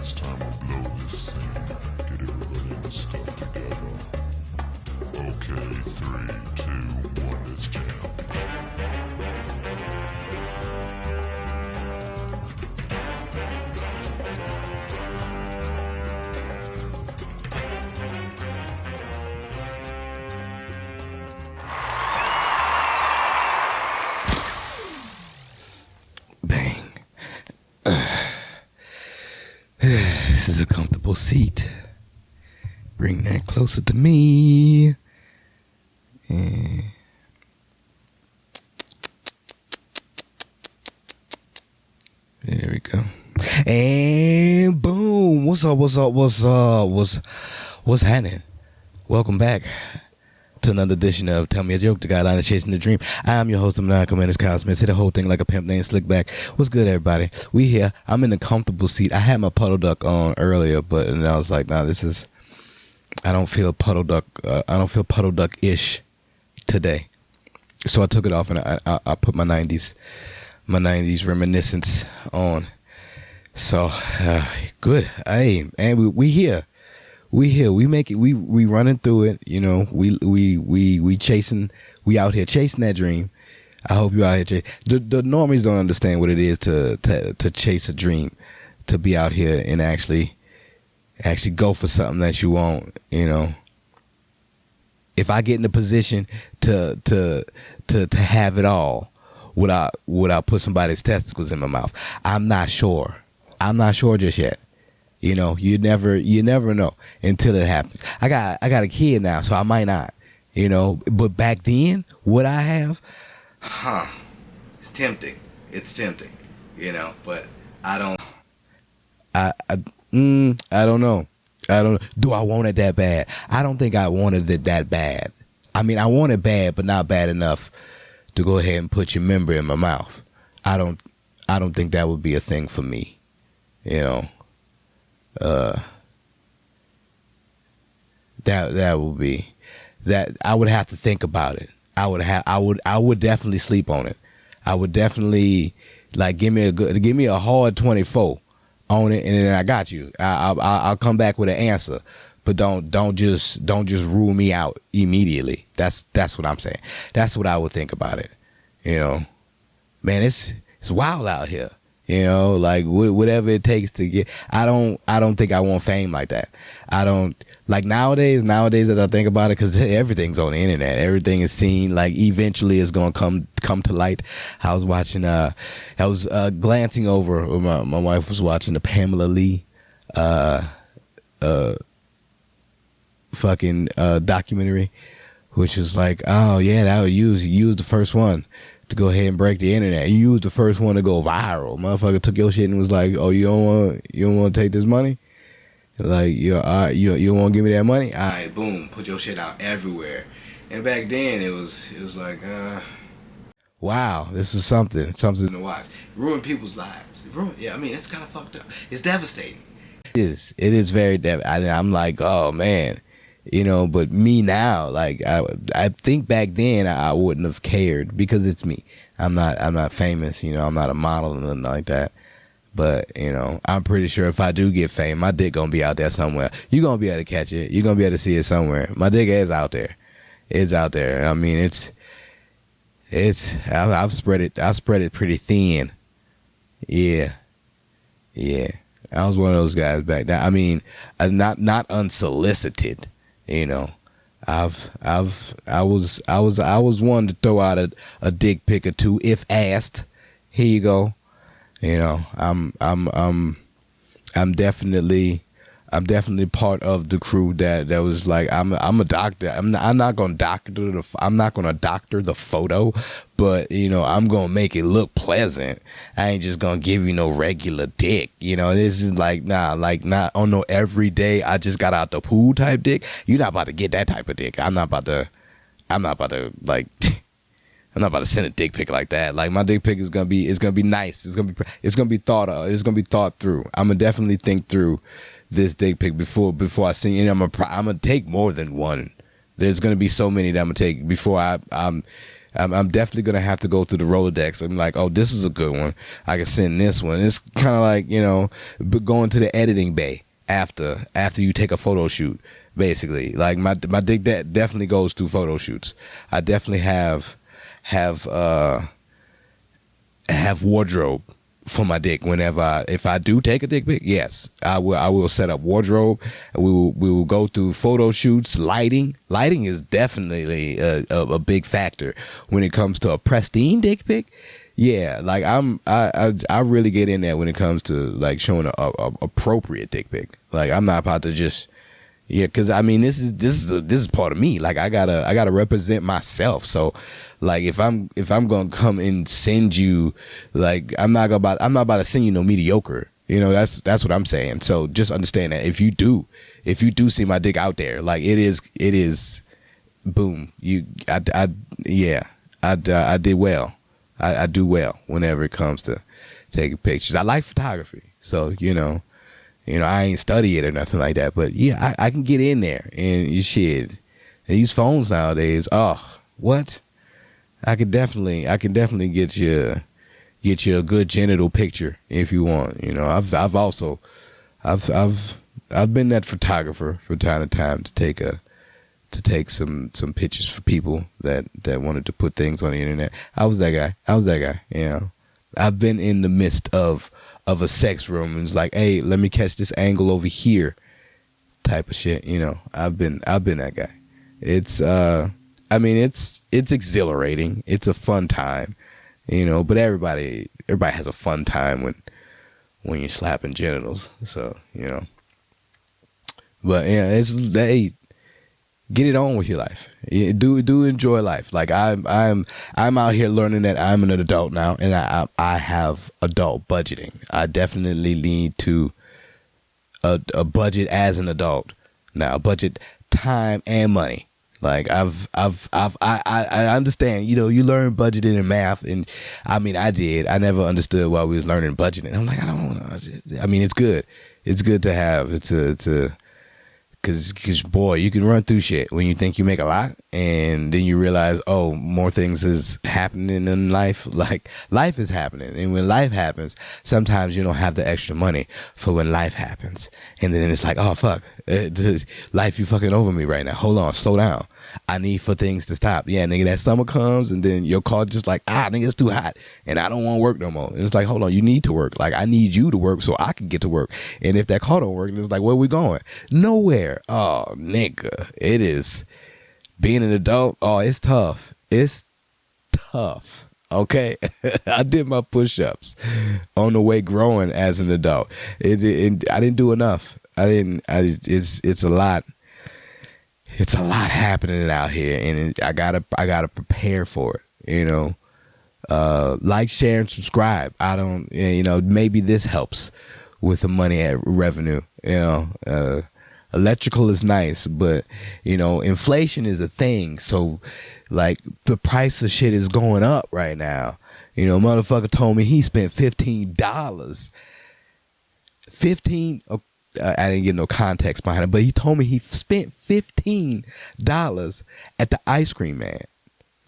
It's time to blow this scene. Get everybody in the stuff together. Okay, 3, 2, 1, let's jam. Bang. This is a comfortable seat. Bring that closer to me. And there we go. And boom. What's up? What's happening? Welcome back to another edition of Tell Me a Joke, the guideline of chasing the dream. I'm your host, Maniacal, Menace, Kyle Smith. Say the whole thing like a pimp named Slickback. What's good, everybody? We here. I'm in a comfortable seat. I had my puddle duck on earlier, but and I was like, nah, I don't feel puddle duck. I don't feel puddle duck-ish today. So I took it off and I put my 90s reminiscence on. So good. Hey, and we here. We make it. We running through it. You know, we chasing. We out here chasing that dream. I hope you out here. The normies don't understand what it is to chase a dream, to be out here and actually go for something that you want. You know, if I get in a position to have it all, would I put somebody's testicles in my mouth? I'm not sure. I'm not sure just yet. You know, you never know until it happens. I got a kid now, so I might not, you know, but back then, would I have? It's tempting. It's tempting, you know, but I don't know. Do I want it that bad? I don't think I wanted it that bad. I mean, I want it bad, but not bad enough to go ahead and put your member in my mouth. I don't think that would be a thing for me, you know. That would be that I would have to think about it. I would definitely sleep on it. I would definitely give me a hard 24 on it, and then I got you. I'll come back with an answer, but don't just rule me out immediately. That's what I'm saying. That's what I would think about it. You know, man, it's wild out here. You know, like whatever it takes to get. I don't think I want fame like that. I don't like nowadays as I think about it, because everything's on the internet. Everything is seen. Like eventually it's gonna come to light. I was watching. I was glancing over. My wife was watching the Pamela Lee, fucking documentary, which was like, oh yeah, that was use the first one to go ahead and break the internet. You used the first one to go viral. Motherfucker took your shit and was like, "Oh, you don't want to take this money? Like, you want to give me that money? All right, boom, put your shit out everywhere." And back then, it was like, wow, this was something to watch. Ruin people's lives. Yeah, I mean, it's kind of fucked up. It's devastating. It is very devastating. I'm like, oh man. You know, but me now, like I think back then I wouldn't have cared because it's me. I'm not famous, you know. I'm not a model or nothing like that. But you know, I'm pretty sure if I do get fame, my dick gonna be out there somewhere. You gonna be able to catch it. You gonna be able to see it somewhere. My dick is out there. It's out there. I mean, I've spread it. I spread it pretty thin. Yeah. I was one of those guys back then. I mean, not unsolicited. You know, I was one to throw out a dick pic or two if asked. Here you go. You know, I'm definitely part of the crew that was like, I'm a doctor. I'm not gonna doctor the photo, but you know, I'm gonna make it look pleasant. I ain't just gonna give you no regular dick. You know, this is like not on no everyday I just got out the pool type dick. You're not about to get that type of dick. I'm not about to like. I'm not about to send a dick pic like that. Like, my dick pic is gonna be nice. It's gonna be thought of. It's gonna be thought through. I'm gonna definitely think through this dick pic before I send it. I'm gonna take more than one. There's gonna be so many that I'm gonna take before I'm I'm definitely gonna have to go through the Rolodex. I'm like, oh, this is a good one. I can send this one. It's kind of like, you know, going to the editing bay after you take a photo shoot. Basically, like my dick that definitely goes through photo shoots. I definitely have wardrobe for my dick whenever if I do take a dick pic. Yes, I will set up wardrobe. We will go through photo shoots. Lighting is definitely a big factor when it comes to a pristine dick pic. Yeah, like I really get in there when it comes to like showing a appropriate dick pic. Like I'm not about to just because I mean this is part of me. Like I gotta represent myself. So like if I'm gonna come and send you, like I'm not about to send you no mediocre. You know, that's what I'm saying. So just understand that if you do see my dick out there, like it is boom. I did well. I do well whenever it comes to taking pictures. I like photography, so you know, I ain't study it or nothing like that. But yeah, I can get in there and shit. These phones nowadays, oh, what? I can definitely get you a good genital picture if you want. You know, I've been that photographer from time to time to take some pictures for people that wanted to put things on the internet. I was that guy. You know, I've been in the midst of a sex room and it's like, hey, let me catch this angle over here, type of shit. You know, I've been that guy. It's I mean, it's exhilarating. It's a fun time, you know. But everybody has a fun time when you're slapping genitals. So you know. But yeah, hey, get it on with your life. Do enjoy life. Like I'm out here learning that I'm an adult now, and I have adult budgeting. I definitely need to a budget as an adult now. Budget time and money. Like I understand, you know, you learn budgeting and math, and I mean I did. I never understood why we was learning budgeting. I'm like, I don't know. I mean, it's good. It's good to have. It's a Cause boy, you can run through shit when you think you make a lot, and then you realize, oh, more things is happening in life. Like life is happening, and when life happens, sometimes you don't have the extra money for when life happens, and then it's like, oh fuck, life, you fucking over me right now. Hold on, slow down. I need for things to stop. Yeah, nigga, that summer comes, and then your car just like, nigga, it's too hot, and I don't want to work no more. And it's like, hold on, you need to work. Like I need you to work so I can get to work. And if that car don't work, it's like, where we going? Nowhere. Oh, nigga, it is being an adult. Oh, it's tough. It's tough. Okay, I did my push-ups on the way growing as an adult. I didn't do enough. It's a lot. It's a lot happening out here, and I gotta prepare for it. You know, like, share, and subscribe. I don't, you know, maybe this helps with the money revenue. You know, electrical is nice, but you know, inflation is a thing. So, like, the price of shit is going up right now. You know, motherfucker told me he spent $15. 15. I didn't get no context behind it, but he told me he spent $15 at the ice cream man.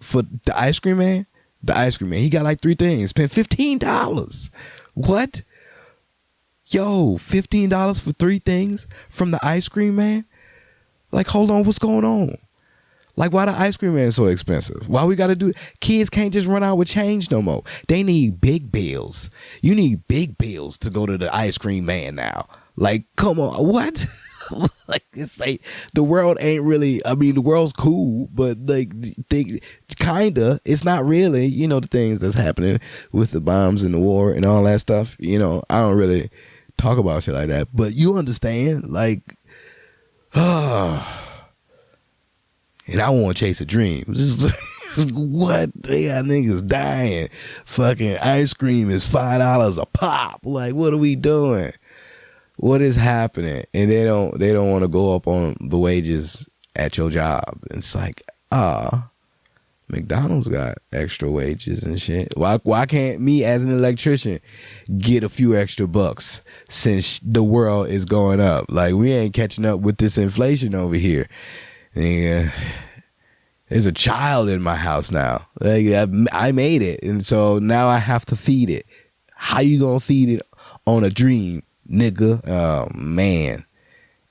For the ice cream man? The ice cream man. He got like 3 things. Spent $15. What? Yo, $15 for 3 things from the ice cream man? Like, hold on, what's going on? Like, why the ice cream man so expensive? Why we gotta do it? Kids can't just run out with change no more. They need big bills. You need big bills to go to the ice cream man now. Like, come on, what? Like, it's like the world ain't really. I mean, the world's cool, but like, kinda. It's not really. You know, the things that's happening with the bombs and the war and all that stuff. You know, I don't really talk about shit like that, but you understand. Like, and I want to chase a dream. What? They got niggas dying. Fucking ice cream is $5 a pop. Like, what are we doing? What is happening? And they don't want to go up on the wages at your job. It's like, McDonald's got extra wages and shit. Why can't me as an electrician get a few extra bucks since the world is going up? Like, we ain't catching up with this inflation over here. Yeah. There's a child in my house now. Like, I made it, and so now I have to feed it. How you gonna feed it on a dream, nigga? Oh man,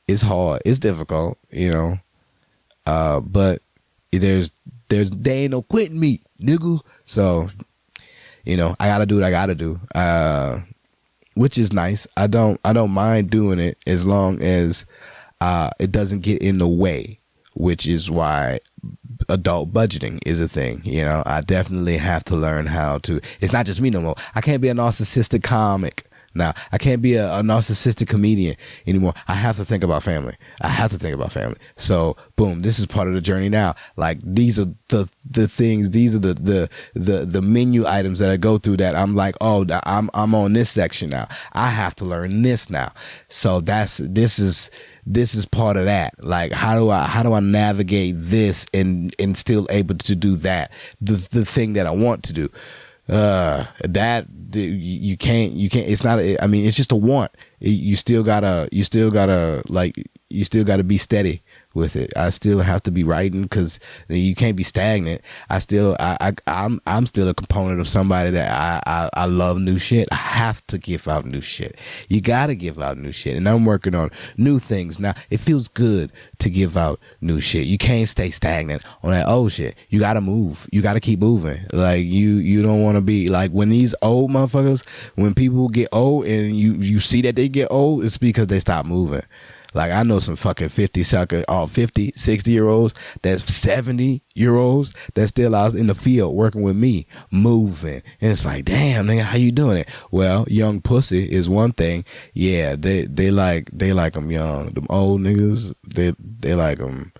it's hard. It's difficult, you know. But there ain't no quitting me, nigga. So, you know, I gotta do what I gotta do. Which is nice. I don't mind doing it as long as it doesn't get in the way, which is why adult budgeting is a thing. You know, I definitely have to learn how to. It's not just me no more. I can't be a narcissistic comic now. I can't be a narcissistic comedian anymore. I have to think about family. So boom, this is part of the journey now. Like, these are the things. These are the menu items that I go through that I'm like, oh, I'm on this section now. I have to learn this now. So this is part of that. Like, how do I navigate this and still able to do that, the thing that I want to do. That you can't, it's not I mean, it's just a want. You still gotta be steady with it. I still have to be writing, because you can't be stagnant. I'm still a component of somebody that I love new shit. I have to give out new shit. You gotta give out new shit, and I'm working on new things now. It feels good to give out new shit. You can't stay stagnant on that old shit. You gotta move. You gotta keep moving. Like, you don't want to be like, when these old motherfuckers, when people get old and you see that they get old, it's because they stop moving. Like, I know some fucking 50, 60-year-olds, that's 70-year-olds that's still out in the field working with me, moving. And it's like, damn, nigga, how you doing it? Well, young pussy is one thing. Yeah, they like them young. Them old niggas, they like them.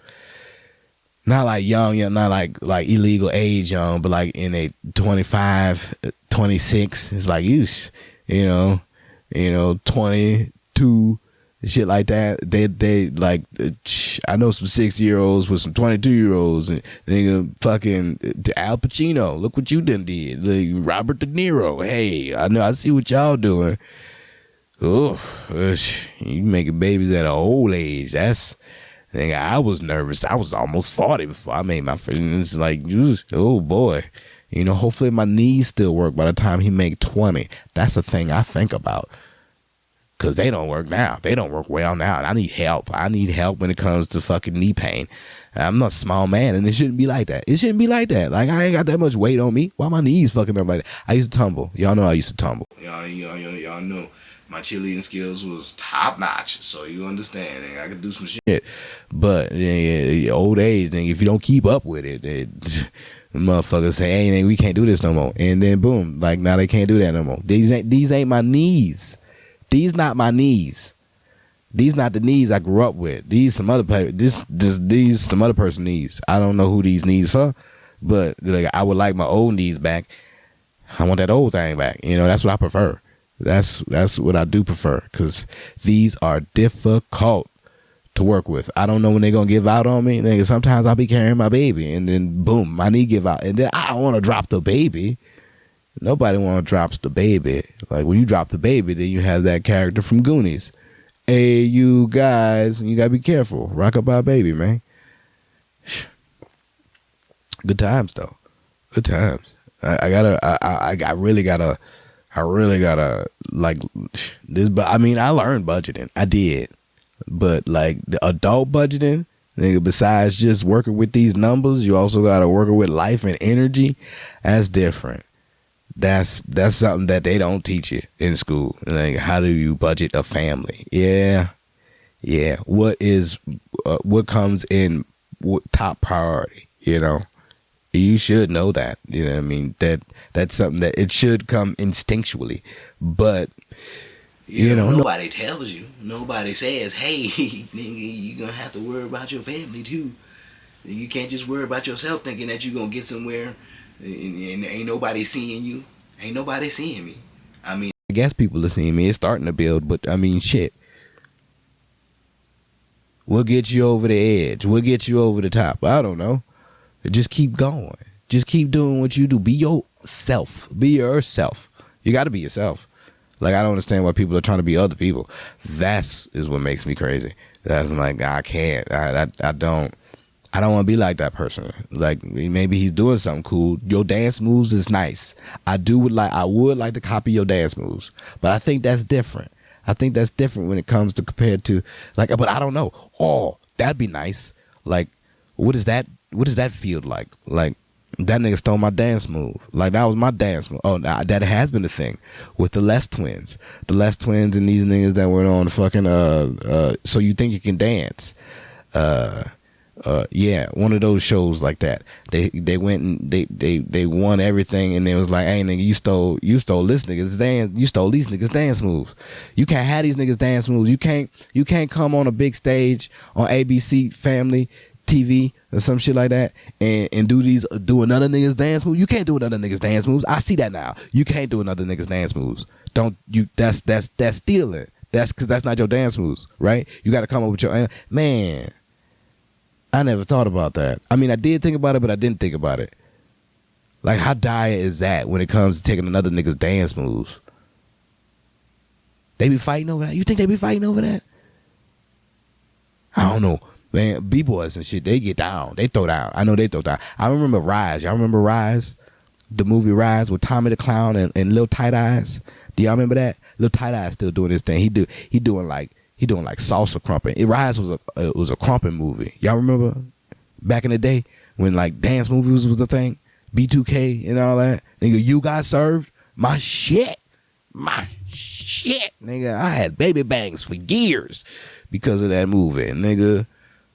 Not like young, not like illegal age young, but like in a 25, 26. It's like, you know, 22. Shit like that. They like, I know some 60-year-olds with some 22-year-olds, and nigga, fucking Al Pacino. Look what you done did. Like, Robert De Niro. Hey, I see what y'all doing. Oof, you making babies at an old age. That's, nigga, I was nervous. I was almost 40 before I made my first. It's like, oh boy. You know, hopefully my knees still work by the time he make 20. That's the thing I think about. Because they don't work now. They don't work well now. And I need help. I need help when it comes to fucking knee pain. I'm not a small man, and it shouldn't be like that. It shouldn't be like that. Like, I ain't got that much weight on me. Why my knees fucking up like that? I used to tumble. Y'all know I used to tumble. Y'all know my cheerleading skills was top notch. So you understand. I could do some shit. But old age, if you don't keep up with it, motherfuckers say, hey, nigga, we can't do this no more. And then boom, like, now they can't do that no more. These ain't my knees. These not my knees. These not the knees I grew up with. These some other these some other person's knees. I don't know who these knees for, but like, I would like my old knees back. I want that old thing back. You know, that's what I prefer. That's what I do prefer, because these are difficult to work with. I don't know when they're gonna give out on me. Nigga, sometimes I'll be carrying my baby, and then boom, my knee give out, and then I don't want to drop the baby. Nobody want to drop the baby. Like, when you drop the baby, then you have that character from Goonies. Hey, you guys, you gotta be careful. Rock up our baby, man. Good times though. Good times. I really gotta like this. But I mean, I learned budgeting. I did. But like, the adult budgeting, nigga, besides just working with these numbers, you also gotta work with life and energy. That's different. That's something that they don't teach you in school. Like, how do you budget a family? Yeah. What comes in top priority? You know, you should know that. You know what I mean? That's something that it should come instinctually. But you know, nobody tells you. Nobody says, "Hey, nigga, you gonna have to worry about your family too. You can't just worry about yourself, thinking that you gonna get somewhere." And ain't nobody seeing you. Ain't nobody seeing me. I mean, I guess people are seeing me. It's starting to build, but I mean, shit. We'll get you over the edge. We'll get you over the top. I don't know. Just keep going. Just keep doing what you do. Be yourself. Be yourself. You got to be yourself. Like, I don't understand why people are trying to be other people. That's what makes me crazy. That's like, I can't. I don't. I don't want to be like that person. Like maybe he's doing something cool. Your dance moves is nice. I would like to copy your dance moves, but I think that's different. I think that's different when it comes to compared to like. But I don't know. Oh, that'd be nice. Like, what does that feel like? Like that nigga stole my dance move. Like that was my dance move. Oh, that has been a thing with the Les Twins. The Les Twins and these niggas that went on fucking So You Think You Can Dance. Yeah, one of those shows like that. They went and they won everything, and they was like, hey nigga, you stole this nigga's dance, you stole these niggas dance moves. You can't have these niggas dance moves. You can't come on a big stage on ABC Family TV or some shit like that and do another nigga's dance move. You can't do another nigga's dance moves. I see that now. You can't do another nigga's dance moves. Don't you? That's stealing. That's because that's not your dance moves, right? You got to come up with your man. I never thought about that. I mean, I did think about it, but I didn't think about it. Like, how dire is that when it comes to taking another nigga's dance moves? They be fighting over that? You think they be fighting over that? I don't know. Man, B-boys and shit, they get down. They throw down. I know they throw down. I remember Rise. Y'all remember Rise? The movie Rise with Tommy the Clown and Lil Tight Eyes? Do y'all remember that? Lil Tight Eyes still doing his thing. He doing like salsa crumping. Rise was a crumping movie. Y'all remember back in the day when like dance movies was the thing? B2K and all that. Nigga, You Got Served? My shit. Nigga, I had baby bangs for years because of that movie. Nigga,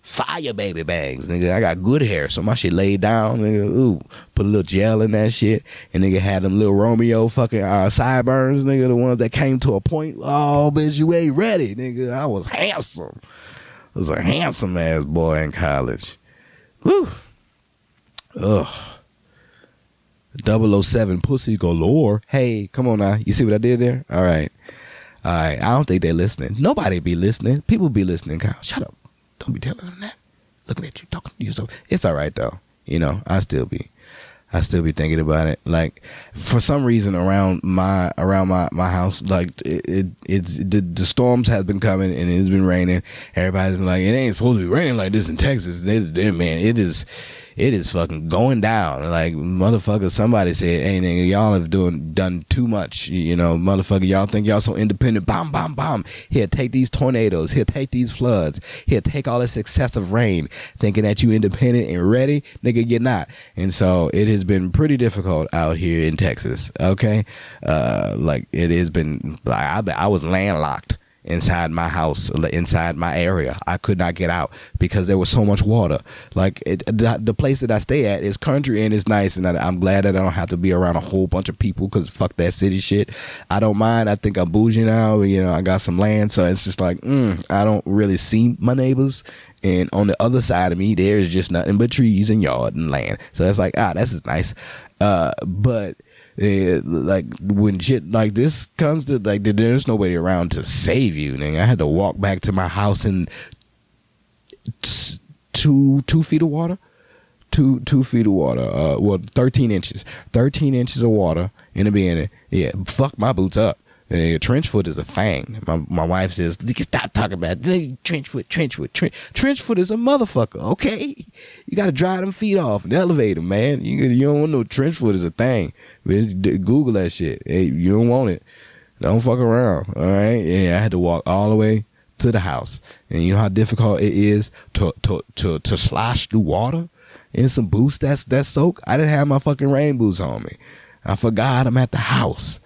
fire baby bangs. Nigga, I got good hair, so my shit laid down. Nigga, ooh, put a little gel in that shit. And nigga had them little Romeo fucking sideburns, nigga, the ones that came to a point. Oh, bitch, you ain't ready, nigga. I was handsome. I was a handsome ass boy in college. Woo. Ugh. 007 pussy galore. Hey, come on now. You see what I did there? All right. I don't think they're listening. Nobody be listening. People be listening, Kyle. Shut up. Don't be telling them that. Looking at you, talking to yourself. It's all right though. You know, I still be thinking about it. Like for some reason around my house, like the storms have been coming and it's been raining. Everybody's been like, it ain't supposed to be raining like this in Texas. Man, it is fucking going down. Like, motherfucker, somebody said, hey, nigga, y'all have done too much. You know, motherfucker, y'all think y'all so independent. Bomb, bomb, bomb. Here, take these tornadoes. Here, take these floods. Here, take all this excessive rain. Thinking that you independent and ready. Nigga, you're not. And so it has been pretty difficult out here in Texas, okay? Like, it has been, I was landlocked inside my house, inside my area. I could not get out because there was so much water. Like the place that I stay at is country and it's nice, and I'm glad that I don't have to be around a whole bunch of people because fuck that city shit. I don't mind. I think I'm bougie now. You know, I got some land, so it's just like I don't really see my neighbors. And on the other side of me, there's just nothing but trees and yard and land. So it's like, this is nice. But like when shit like this comes to like, there's nobody around to save you. Nigga, I had to walk back to my house in 2 feet of water. 2 feet of water. 13 inches. 13 inches of water in the beginning. Yeah, fuck my boots up. Trench foot is a thing. My wife says, stop talking about it. Trench foot is a motherfucker, okay? You got to dry them feet off and elevate them, man. You don't want no trench foot is a thing. Google that shit. Hey, you don't want it. Don't fuck around, all right? Yeah, I had to walk all the way to the house. And you know how difficult it is to slosh through water in some boots that's soaked? I didn't have my fucking rain boots on me. I forgot I'm at the house.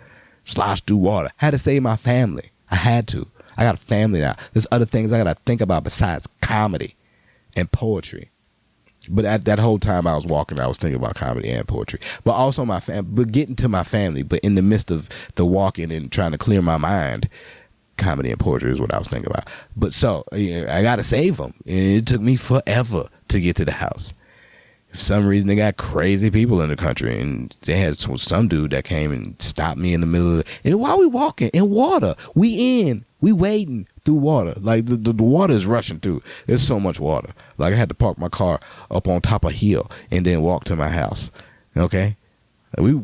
Slosh through water. Had to save my family. I had to. I got a family now. There's other things I got to think about besides comedy and poetry. But at that whole time I was walking, I was thinking about comedy and poetry. But also but getting to my family. But in the midst of the walking and trying to clear my mind, comedy and poetry is what I was thinking about. But so, I got to save them. And it took me forever to get to the house. For some reason, they got crazy people in the country, and they had some dude that came and stopped me in the middle of it. And while we walking in water, we wading through water. Like the water is rushing through. There's so much water. Like I had to park my car up on top of a hill and then walk to my house. Okay, we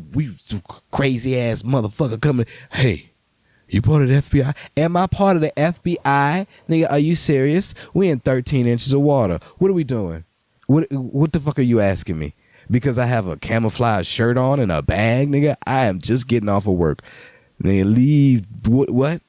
crazy ass motherfucker coming. Hey, you part of the FBI? Am I part of the FBI? Nigga, are you serious? We in 13 inches of water. What are we doing? What the fuck are you asking me? Because I have a camouflage shirt on and a bag, nigga? I am just getting off of work. Nigga, leave. What?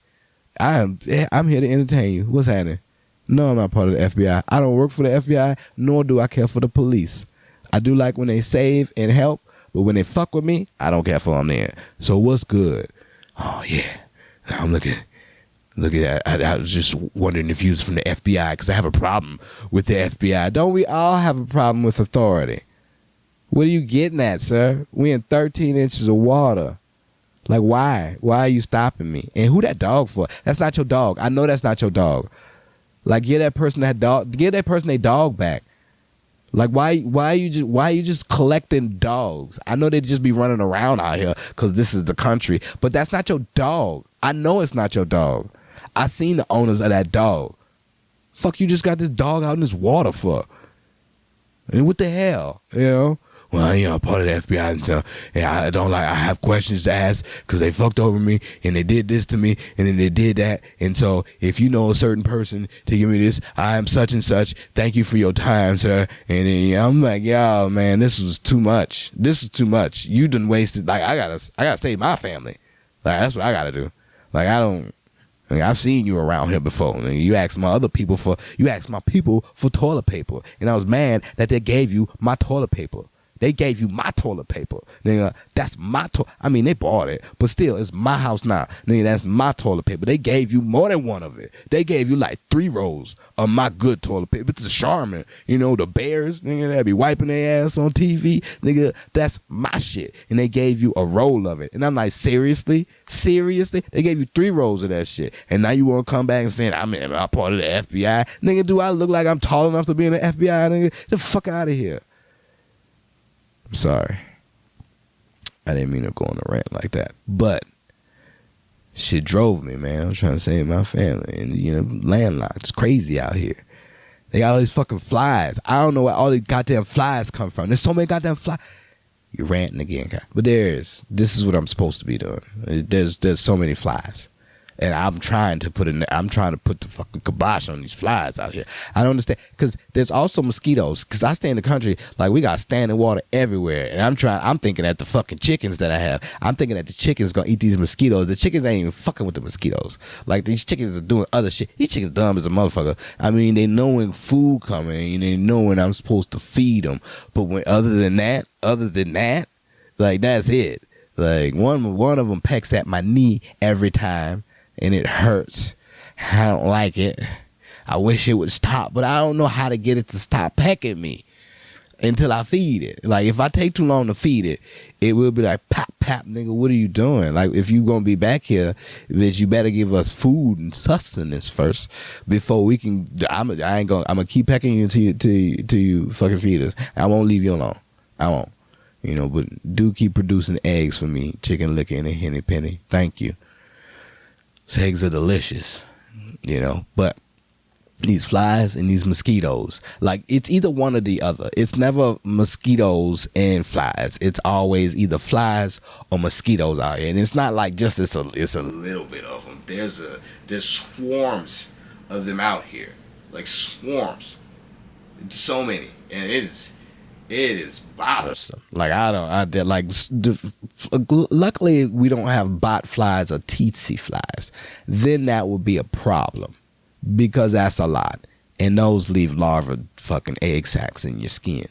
I'm here to entertain you. What's happening? No, I'm not part of the FBI. I don't work for the FBI, nor do I care for the police. I do like when they save and help, but when they fuck with me, I don't care for them then. So what's good? Oh, yeah. Now I'm looking at that. I was just wondering if you was from the FBI because I have a problem with the FBI. Don't we all have a problem with authority? What are you getting at, sir? We in 13 inches of water. Like, why? Why are you stopping me? And who that dog for? That's not your dog. I know that's not your dog. Like, give that person their dog back. Like, why are you just collecting dogs? I know they just be running around out here because this is the country, but that's not your dog. I know it's not your dog. I seen the owners of that dog. Fuck, you just got this dog out in this water for? And what the hell, you know? Well, you know, part of the FBI and stuff. And I have questions to ask because they fucked over me and they did this to me and then they did that. And so if you know a certain person to give me this, I am such and such. Thank you for your time, sir. And then, I'm like, yo, man, this was too much. This is too much. You done wasted. Like, I gotta save my family. Like, that's what I gotta do. Like, I've seen you around here before. You asked my people for toilet paper. And I was mad that they gave you my toilet paper. They gave you my toilet paper. Nigga, that's my I mean, they bought it, but still, it's my house now. Nigga, that's my toilet paper. They gave you more than one of it. They gave you like 3 rolls of my good toilet paper. It's a Charmin. You know, the Bears, nigga, they be wiping their ass on TV. Nigga, that's my shit. And they gave you a roll of it. And I'm like, seriously? Seriously? They gave you 3 rolls of that shit. And now you want to come back and say, I'm part of the FBI? Nigga, do I look like I'm tall enough to be in the FBI? Nigga, get the fuck out of here. I'm sorry. I didn't mean to go on a rant like that. But shit drove me, man. I'm trying to save my family. And, you know, landlocked. It's crazy out here. They got all these fucking flies. I don't know where all these goddamn flies come from. There's so many goddamn flies. You're ranting again, guy. But this is what I'm supposed to be doing. There's so many flies. And I'm trying to put the fucking kibosh on these flies out here. I don't understand. Because there's also mosquitoes. Because I stay in the country, like, we got standing water everywhere. And I'm thinking at the fucking chickens that I have. I'm thinking that the chickens going to eat these mosquitoes. The chickens ain't even fucking with the mosquitoes. Like, these chickens are doing other shit. These chickens dumb as a motherfucker. I mean, they know when food coming. And they know when I'm supposed to feed them. But other than that, like, that's it. Like, one of them pecks at my knee every time. And it hurts. I don't like it. I wish it would stop, but I don't know how to get it to stop pecking me until I feed it. Like, if I take too long to feed it, it will be like, pop, pop, nigga, what are you doing? Like, if you gonna be back here, bitch, you better give us food and sustenance first before we can. I'm gonna keep pecking you till you fucking feed us. I won't leave you alone. I won't. You know, but do keep producing eggs for me, Chicken Licker and a Henny Penny. Thank you. Eggs are delicious, you know, but these flies and these mosquitoes, like, it's either one or the other. It's never mosquitoes and flies. It's always either flies or mosquitoes out here. And it's not like just it's a little bit of them. There's swarms of them out here, like swarms. It's so many, and it is bothersome. Like, luckily we don't have bot flies or tsetse flies. Then that would be a problem because that's a lot. And those leave larva fucking egg sacs in your skin.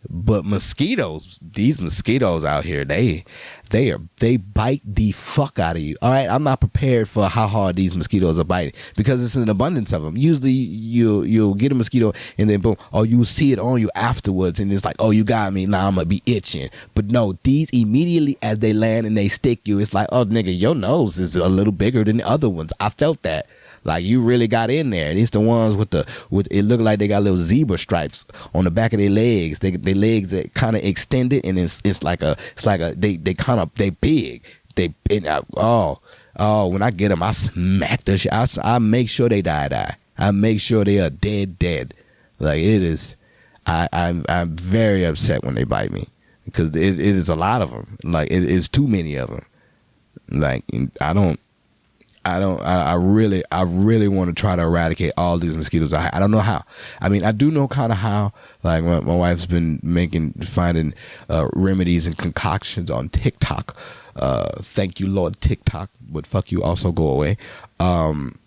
But mosquitoes, these mosquitoes out here, they bite the fuck out of you. All right, I'm not prepared for how hard these mosquitoes are biting because it's an abundance of them. Usually you'll get a mosquito and then boom, oh, you'll see it on you afterwards and it's like, oh, you got me, now I'm gonna be itching. But no, these immediately as they land and they stick you, it's like, oh, nigga, your nose is a little bigger than the other ones. I felt that. Like, you really got in there. And it's the ones with it look like they got little zebra stripes on the back of their legs. Their legs that kind of extended, and it's like they big. When I get them, I smack the shit. I make sure they die. I make sure they are dead. Like, it is. I'm very upset when they bite me because it is a lot of them. Like, it is too many of them. Like, I really want to try to eradicate all these mosquitoes. I don't know how. I mean, I do know kind of how. Like my wife's been finding remedies and concoctions on TikTok. Thank you, Lord TikTok, but fuck you, also go away. And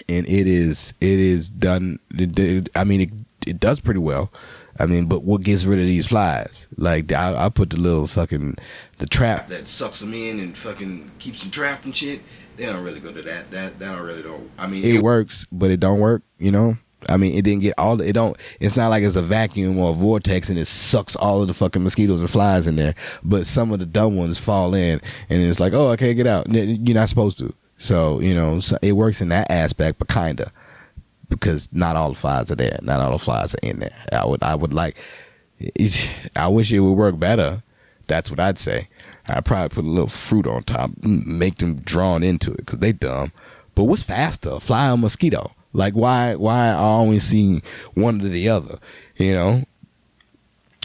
it is done. It does pretty well. I mean, but what gets rid of these flies? Like I put the little fucking the trap that sucks them in and fucking keeps them trapped and shit. They don't really go to that. That don't really don't. I mean, it works, but it don't work. You know. I mean, it didn't get all. It don't. It's not like it's a vacuum or a vortex and it sucks all of the fucking mosquitoes and flies in there. But some of the dumb ones fall in, and it's like, oh, I can't get out. You're not supposed to. So you know, so it works in that aspect, but kinda, because not all the flies are there. Not all the flies are in there. I would like. I wish it would work better. That's what I'd say. I'd probably put a little fruit on top, make them drawn into it, because they dumb. But what's faster, a fly or mosquito? Like, why I always see one or the other, you know?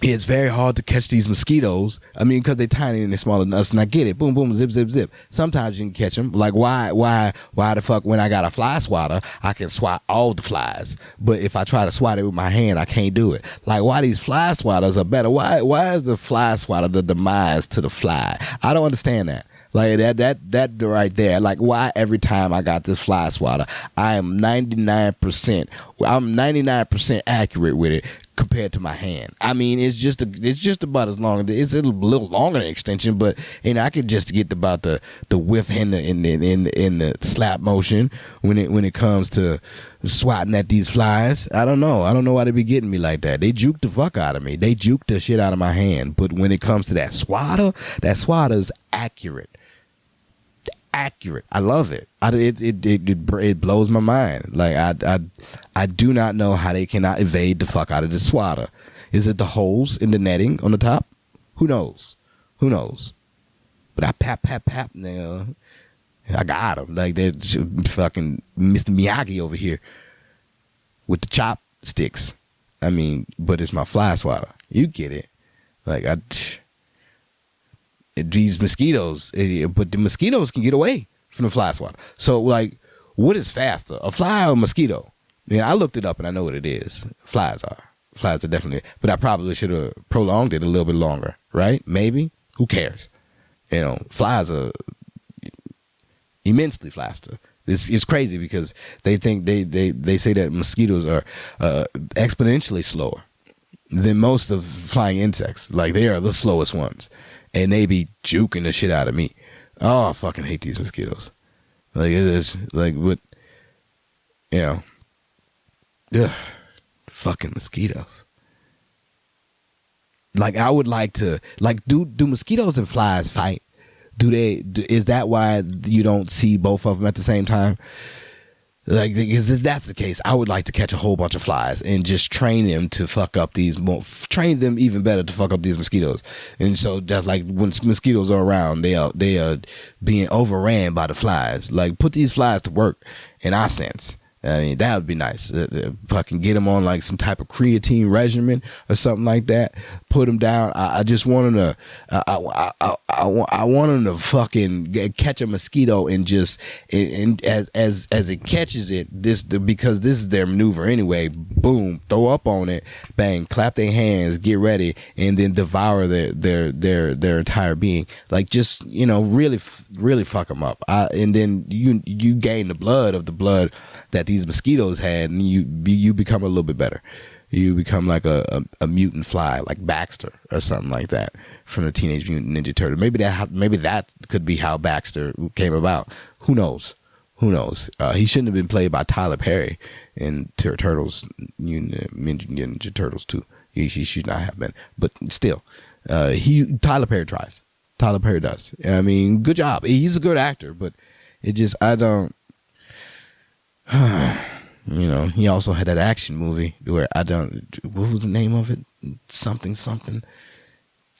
It's very hard to catch these mosquitoes. I mean, because they're tiny and they're smaller than us, and I get it. Boom, boom, zip, zip, zip. Sometimes you can catch them. Like, why the fuck, when I got a fly swatter, I can swat all the flies. But if I try to swat it with my hand, I can't do it. Like, why these fly swatters are better? Why is the fly swatter the demise to the fly? I don't understand that. Like that right there. Like, why every time I got this fly swatter, I am 99%. I'm 99% accurate with it compared to my hand. I mean, it's just about as long. It's a little longer than extension, but you know, I could just get about the whiff in the slap motion when it comes to swatting at these flies. I don't know why they be getting me like that. They juke the fuck out of me. They juke the shit out of my hand. But when it comes to that swatter's accurate. I love it. It blows my mind. Like I do not know how they cannot evade the fuck out of the swatter. Is it the holes in the netting on the top? Who knows? But I pap, nigga. I got him. Like they're fucking Mr. Miyagi over here with the chopsticks. I mean, but it's my fly swatter. You get it? Like these mosquitoes, but the mosquitoes can get away from the fly swatter. So, like, what is faster, a fly or a mosquito? Yeah, I looked it up and I know what it is. Flies are definitely, but I probably should have prolonged it a little bit longer, right? Maybe. Who cares? You know, flies are immensely faster. It's crazy because they think they say that mosquitoes are exponentially slower than most of flying insects. Like, they are the slowest ones. And they be juking the shit out of me. Oh, I fucking hate these mosquitoes. Like, it is, like, what, you know. Ugh, fucking mosquitoes. Like, I would like to, like, do mosquitoes and flies fight? Is that why you don't see both of them at the same time? Like, because if that's the case, I would like to catch a whole bunch of flies and just train them to fuck up train them even better to fuck up these mosquitoes. And so just like when mosquitoes are around, they are being overran by the flies. Like, put these flies to work in our sense. I mean, that would be nice. Fucking get them on like some type of creatine regimen or something like that. Put them down. I just want them to. I want them to fucking catch a mosquito and just and as it catches it, because this is their maneuver anyway. Boom, throw up on it, bang, clap their hands, get ready, and then devour their entire being. Like, just, you know, really fuck them up. And then you gain the blood that these mosquitoes had, and you become a little bit better. You become like a mutant fly, like Baxter or something like that from the Teenage Mutant Ninja Turtle. Maybe that could be how Baxter came about. Who knows? He shouldn't have been played by Tyler Perry in Turtles, Ninja Turtles 2. He should not have been. But still, Tyler Perry tries. Tyler Perry does. I mean, good job. He's a good actor, but it just, I don't. You know, he also had that action movie where what was the name of it? Something.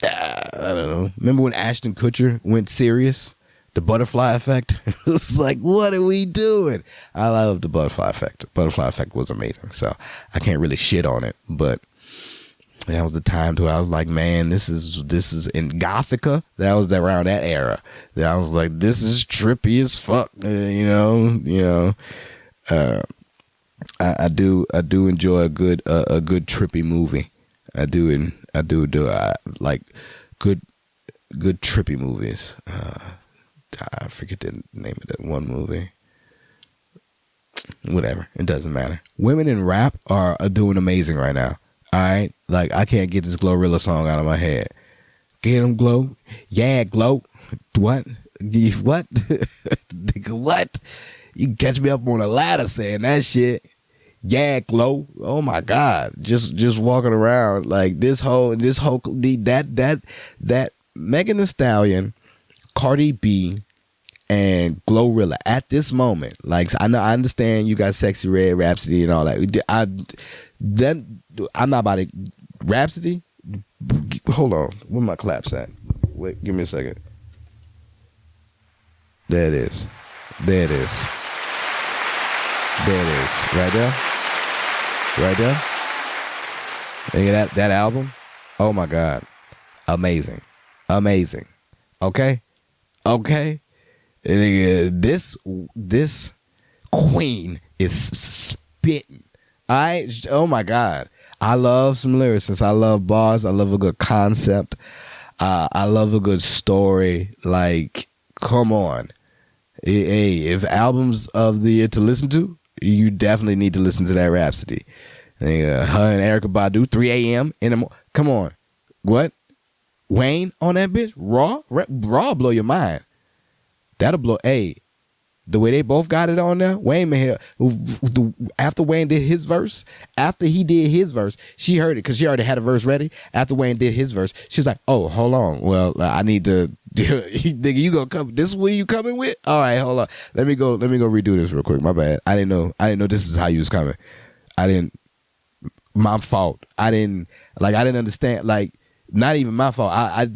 I don't know. Remember when Ashton Kutcher went serious? The Butterfly Effect? It was like, what are we doing? I love the Butterfly Effect. The Butterfly Effect was amazing. So I can't really shit on it, but That was the time to I was like, man, this is in Gothica. That was around that era. That I was like, this is trippy as fuck. I do enjoy a good trippy movie. I do I like good trippy movies. I forget the name of that one movie. Whatever, it doesn't matter. Women in rap are doing amazing right now. All right, like I can't get this Glorilla song out of my head. Get 'em Glow, yeah, Glow. What? What? Nigga, what? You can catch me up on a ladder saying that shit. Yeah, Glow. Oh my God, just walking around like this whole that Megan Thee Stallion, Cardi B, and Glorilla at this moment. Like I understand you got Sexy Red, Rhapsody, and all that. I'm not about it. Rhapsody. Hold on, where my claps at? Wait, give me a second. There it is. There it is. There it is. Right there. Right there. And that album. Oh my God. Amazing. Amazing. Okay. Okay. And this queen is spitting. Oh my God. I love some lyricists. I love bars. I love a good concept. I love a good story. Like, come on. Hey, if albums of the year to listen to, you definitely need to listen to that Rhapsody. Her and Erykah Badu, 3 a.m. in the morning. Come on. What? Wayne on that bitch? Raw blow your mind. That'll blow. Hey, the way they both got it on there, Wayne made after Wayne did his verse, she heard it because she already had a verse ready. After Wayne did his verse, she's like, "Oh, hold on. Well, I need to, nigga, you gonna come? This is what you coming with? All right, hold on. Let me go redo this real quick. My bad. I didn't know this is how you was coming. My fault. I didn't understand. Like, not even my fault. I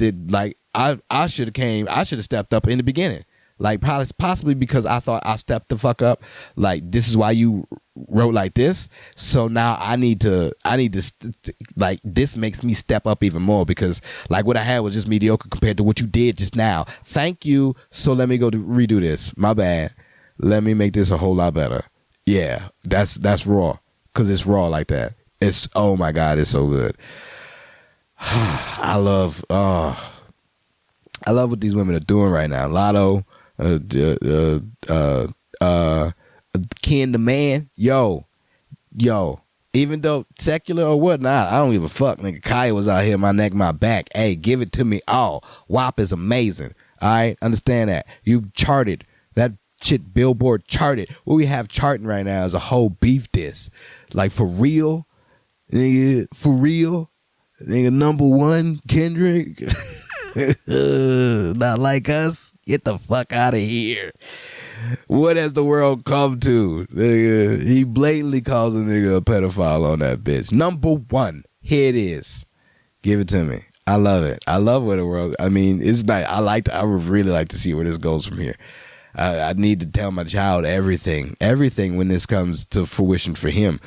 should have stepped up in the beginning. Like, possibly because I thought I stepped the fuck up. Like, this is why you wrote like this. So now I need to like, this makes me step up even more because like what I had was just mediocre compared to what you did just now. Thank you. So let me go redo this. My bad. Let me make this a whole lot better. Yeah, that's raw because it's raw like that. It's, oh my God, it's so good. I love what these women are doing right now. Lotto. Ken the Man, yo, even though secular or whatnot, I don't give a fuck, nigga. Kaya was out here, my neck, my back. Hey, give it to me all. WAP is amazing. All right, understand that. You charted that shit. Billboard charted. What we have charting right now is a whole beef diss. Like, for real, nigga. For real, nigga. Number one, Kendrick. Not like us. Get the fuck out of here. What has the world come to? Nigga, he blatantly calls a nigga a pedophile on that bitch. Number one. Here it is. Give it to me. I love it. I love where the world, I mean, it's not, I would really like to see where this goes from here. I need to tell my child everything when this comes to fruition for him.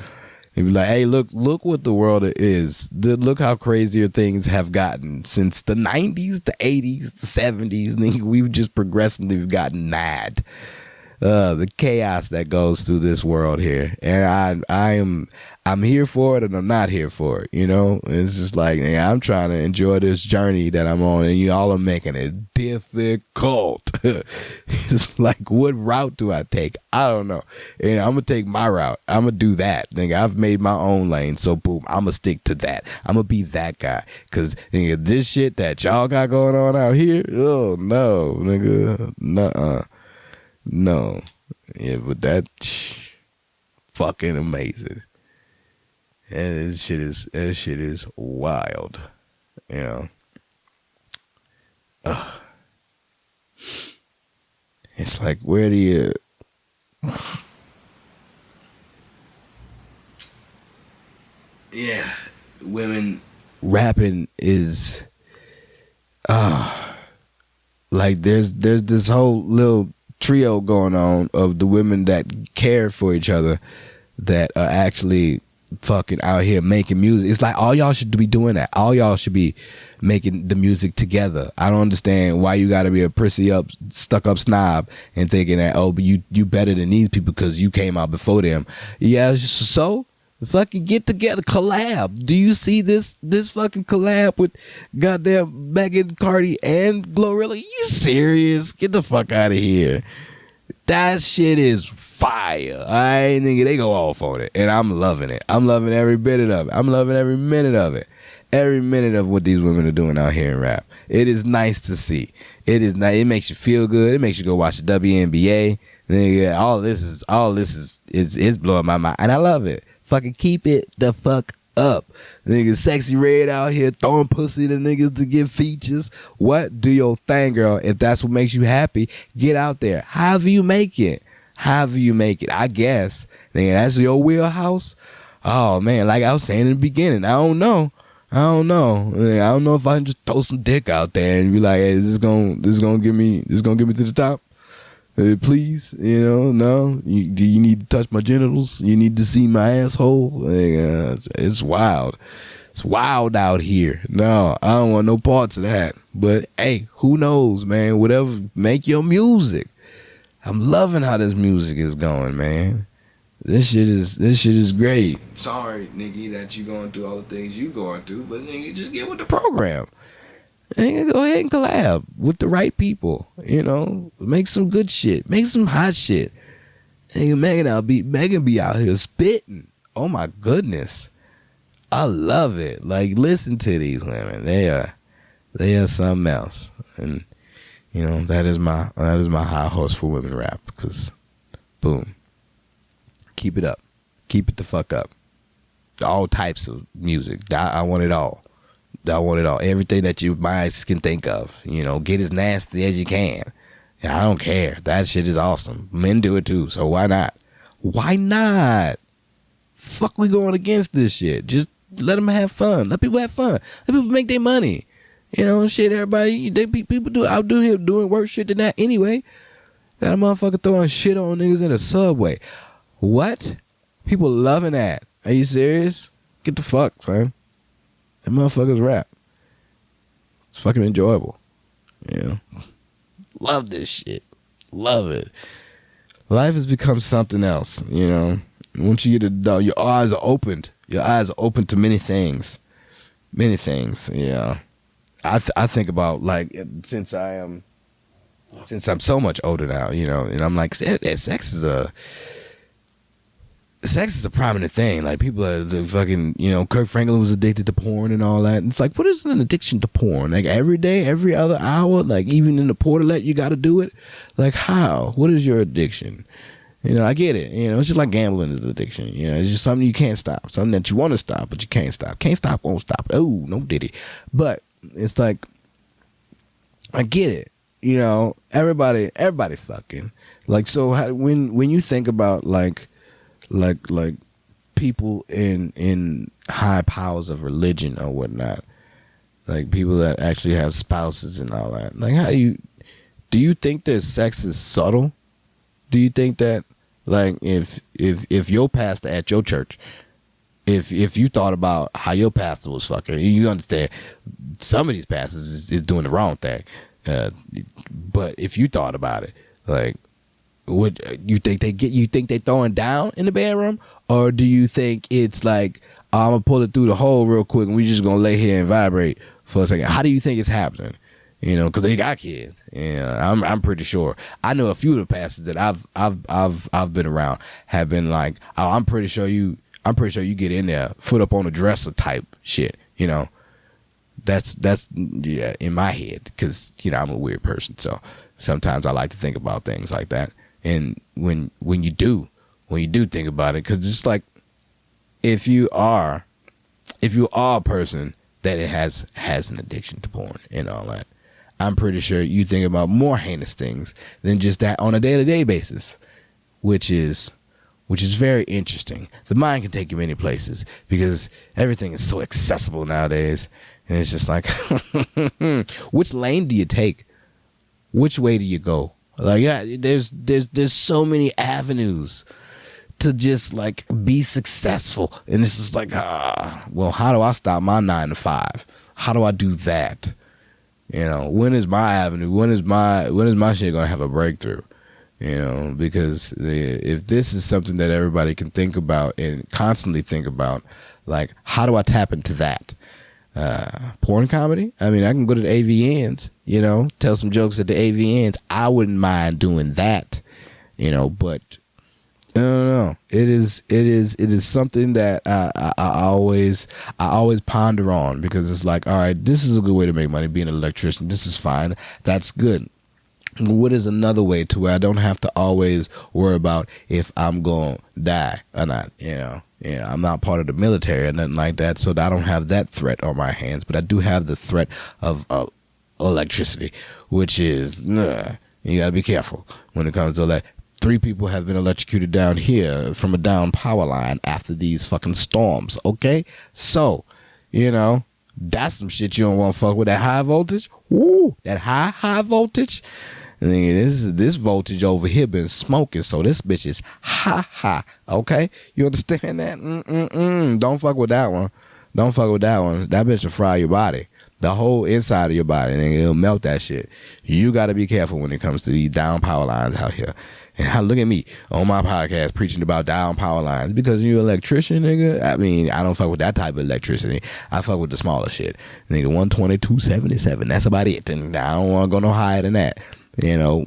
He'd be like, hey, look what the world is. Look how crazier things have gotten since the 90s, the 80s, the 70s. We've just progressively gotten mad. The chaos that goes through this world here. And I'm here for it and I'm not here for it. You know, it's just like, yeah, I'm trying to enjoy this journey that I'm on and y'all are making it difficult. It's like, what route do I take? I don't know. And I'm going to take my route. I'm going to do that. Nigga, I've made my own lane. So boom, I'm going to stick to that. I'm going to be that guy. Cause nigga, this shit that y'all got going on out here. Oh no, nigga. Nuh-uh. No. Yeah, but that fucking amazing. And that shit is wild. You know. It's like, where do you yeah, women rapping is like there's this whole little trio going on of the women that care for each other that are actually fucking out here making music. It's like all y'all should be doing that. All y'all should be making the music together. I don't understand why you gotta be a prissy up, stuck up snob and thinking that, oh, but you better than these people because you came out before them. Yeah, so fucking get together, collab. Do you see this fucking collab with goddamn Megan, Cardi, and Glorilla? You serious? Get the fuck out of here. That shit is fire. I nigga, they go off on it, and I'm loving it. I'm loving every bit of it. I'm loving every minute of it. Every minute of what these women are doing out here in rap. It is nice to see. It is nice. It makes you feel good. It makes you go watch the WNBA. Nigga, all this is it's blowing my mind, and I love it. Fucking keep it the fuck up. Nigga, Sexy Red out here throwing pussy to niggas to get features. What? Do your thing, girl. If that's what makes you happy, get out there. However you make it. I guess. Nigga, that's your wheelhouse. Oh man, like I was saying in the beginning, I don't know. I don't know if I can just throw some dick out there and be like, hey, this is gonna get me to the top. Please, no. Do you need to touch my genitals? You need to see my asshole? It's wild. It's wild out here. No, I don't want no parts of that. But hey, who knows, man? Whatever, make your music. I'm loving how this music is going, man. This shit is great. Sorry, nigga, that you going through all the things you going through, but nigga, just get with the program. Nigga, go ahead and collab with the right people. Make some good shit. Make some hot shit. Nigga, Megan be out here spitting. Oh my goodness, I love it. Like, listen to these women. They are something else. And that is my high horse for women rap. Because, boom, keep it up. Keep it the fuck up. All types of music. I want it all. I want it all. Everything that your minds can think of. Get as nasty as you can. I don't care. That shit is awesome. Men do it too, so why not? Why not? Fuck, we going against this shit. Just let them have fun. Let people have fun. Let people make their money. Shit, everybody, people do out here doing worse shit than that anyway. Got a motherfucker throwing shit on niggas in the subway. What? People loving that. Are you serious? Get the fuck, son. That motherfuckers rap. It's fucking enjoyable. Love this shit. Love it. Life has become something else, Once you get adult, your eyes are opened. Your eyes are open to many things. Many things, yeah. I think about, like, since I'm so much older now, and I'm like, sex is a prominent thing. Like, people are the fucking, Kurt Franklin was addicted to porn and all that. And it's like, what is an addiction to porn? Like, every day, every other hour, like, even in the portalet, you got to do it. Like, how? What is your addiction? I get it. It's just like gambling is an addiction. It's just something you can't stop. Something that you want to stop, but you can't stop. Can't stop, won't stop. Oh, no diddy. But it's like, I get it. Everybody's fucking. Like, so when you think about like people in high powers of religion or whatnot, like people that actually have spouses and all that, like, do you think that sex is subtle? Do you think that, like, if your pastor at your church, if you thought about how your pastor was fucking, you understand some of these pastors is doing the wrong thing, but if you thought about it, like, would you think they throwing down in the bedroom, or do you think it's like, oh, I'm gonna pull it through the hole real quick and we just gonna lay here and vibrate for a second? How do you think it's happening? Because they got kids. I'm pretty sure. I know a few of the pastors that I've been around have been like, oh, I'm pretty sure you get in there, foot up on the dresser type shit. That's yeah, in my head, because I'm a weird person, so sometimes I like to think about things like that. And when you do think about it, because it's like, if you are a person that it has an addiction to porn and all that, I'm pretty sure you think about more heinous things than just that on a day-to-day basis, which is very interesting. The mind can take you many places because everything is so accessible nowadays, and it's just like, which lane do you take? Which way do you go? Like, yeah, there's so many avenues to just like be successful. And it's just like, well, how do I stop my 9 to 5? How do I do that? You know, when is my avenue? When is my shit gonna have a breakthrough? You know, because if this is something that everybody can think about and constantly think about, like, how do I tap into that? Porn comedy? I mean, I can go to the AVNs, you know, tell some jokes at the AVNs. I wouldn't mind doing that, you know, but I don't know. It is something that I always ponder on, because it's like, all right, this is a good way to make money, being an electrician. This is fine. That's good. What is another way to where I don't have to always worry about if I'm going to die or not, you know? Yeah, I'm not part of the military or nothing like that, so I don't have that threat on my hands, but I do have the threat of electricity, which is, you got to be careful when it comes to that. 3 people have been electrocuted down here from a down power line after these fucking storms, okay? So, you know, that's some shit you don't want to fuck with. That high voltage, woo, that high voltage. And this voltage over here been smoking, so this bitch is high. Okay, you understand that? Don't fuck with that one. Don't fuck with that one. That bitch will fry your body, the whole inside of your body, and it'll melt that shit. You got to be careful when it comes to these down power lines out here. And look at me on my podcast preaching about down power lines, because you're an electrician, nigga. I mean, I don't fuck with that type of electricity. I fuck with the smaller shit. Nigga, 120, 277. That's about it. And I don't want to go no higher than that. You know,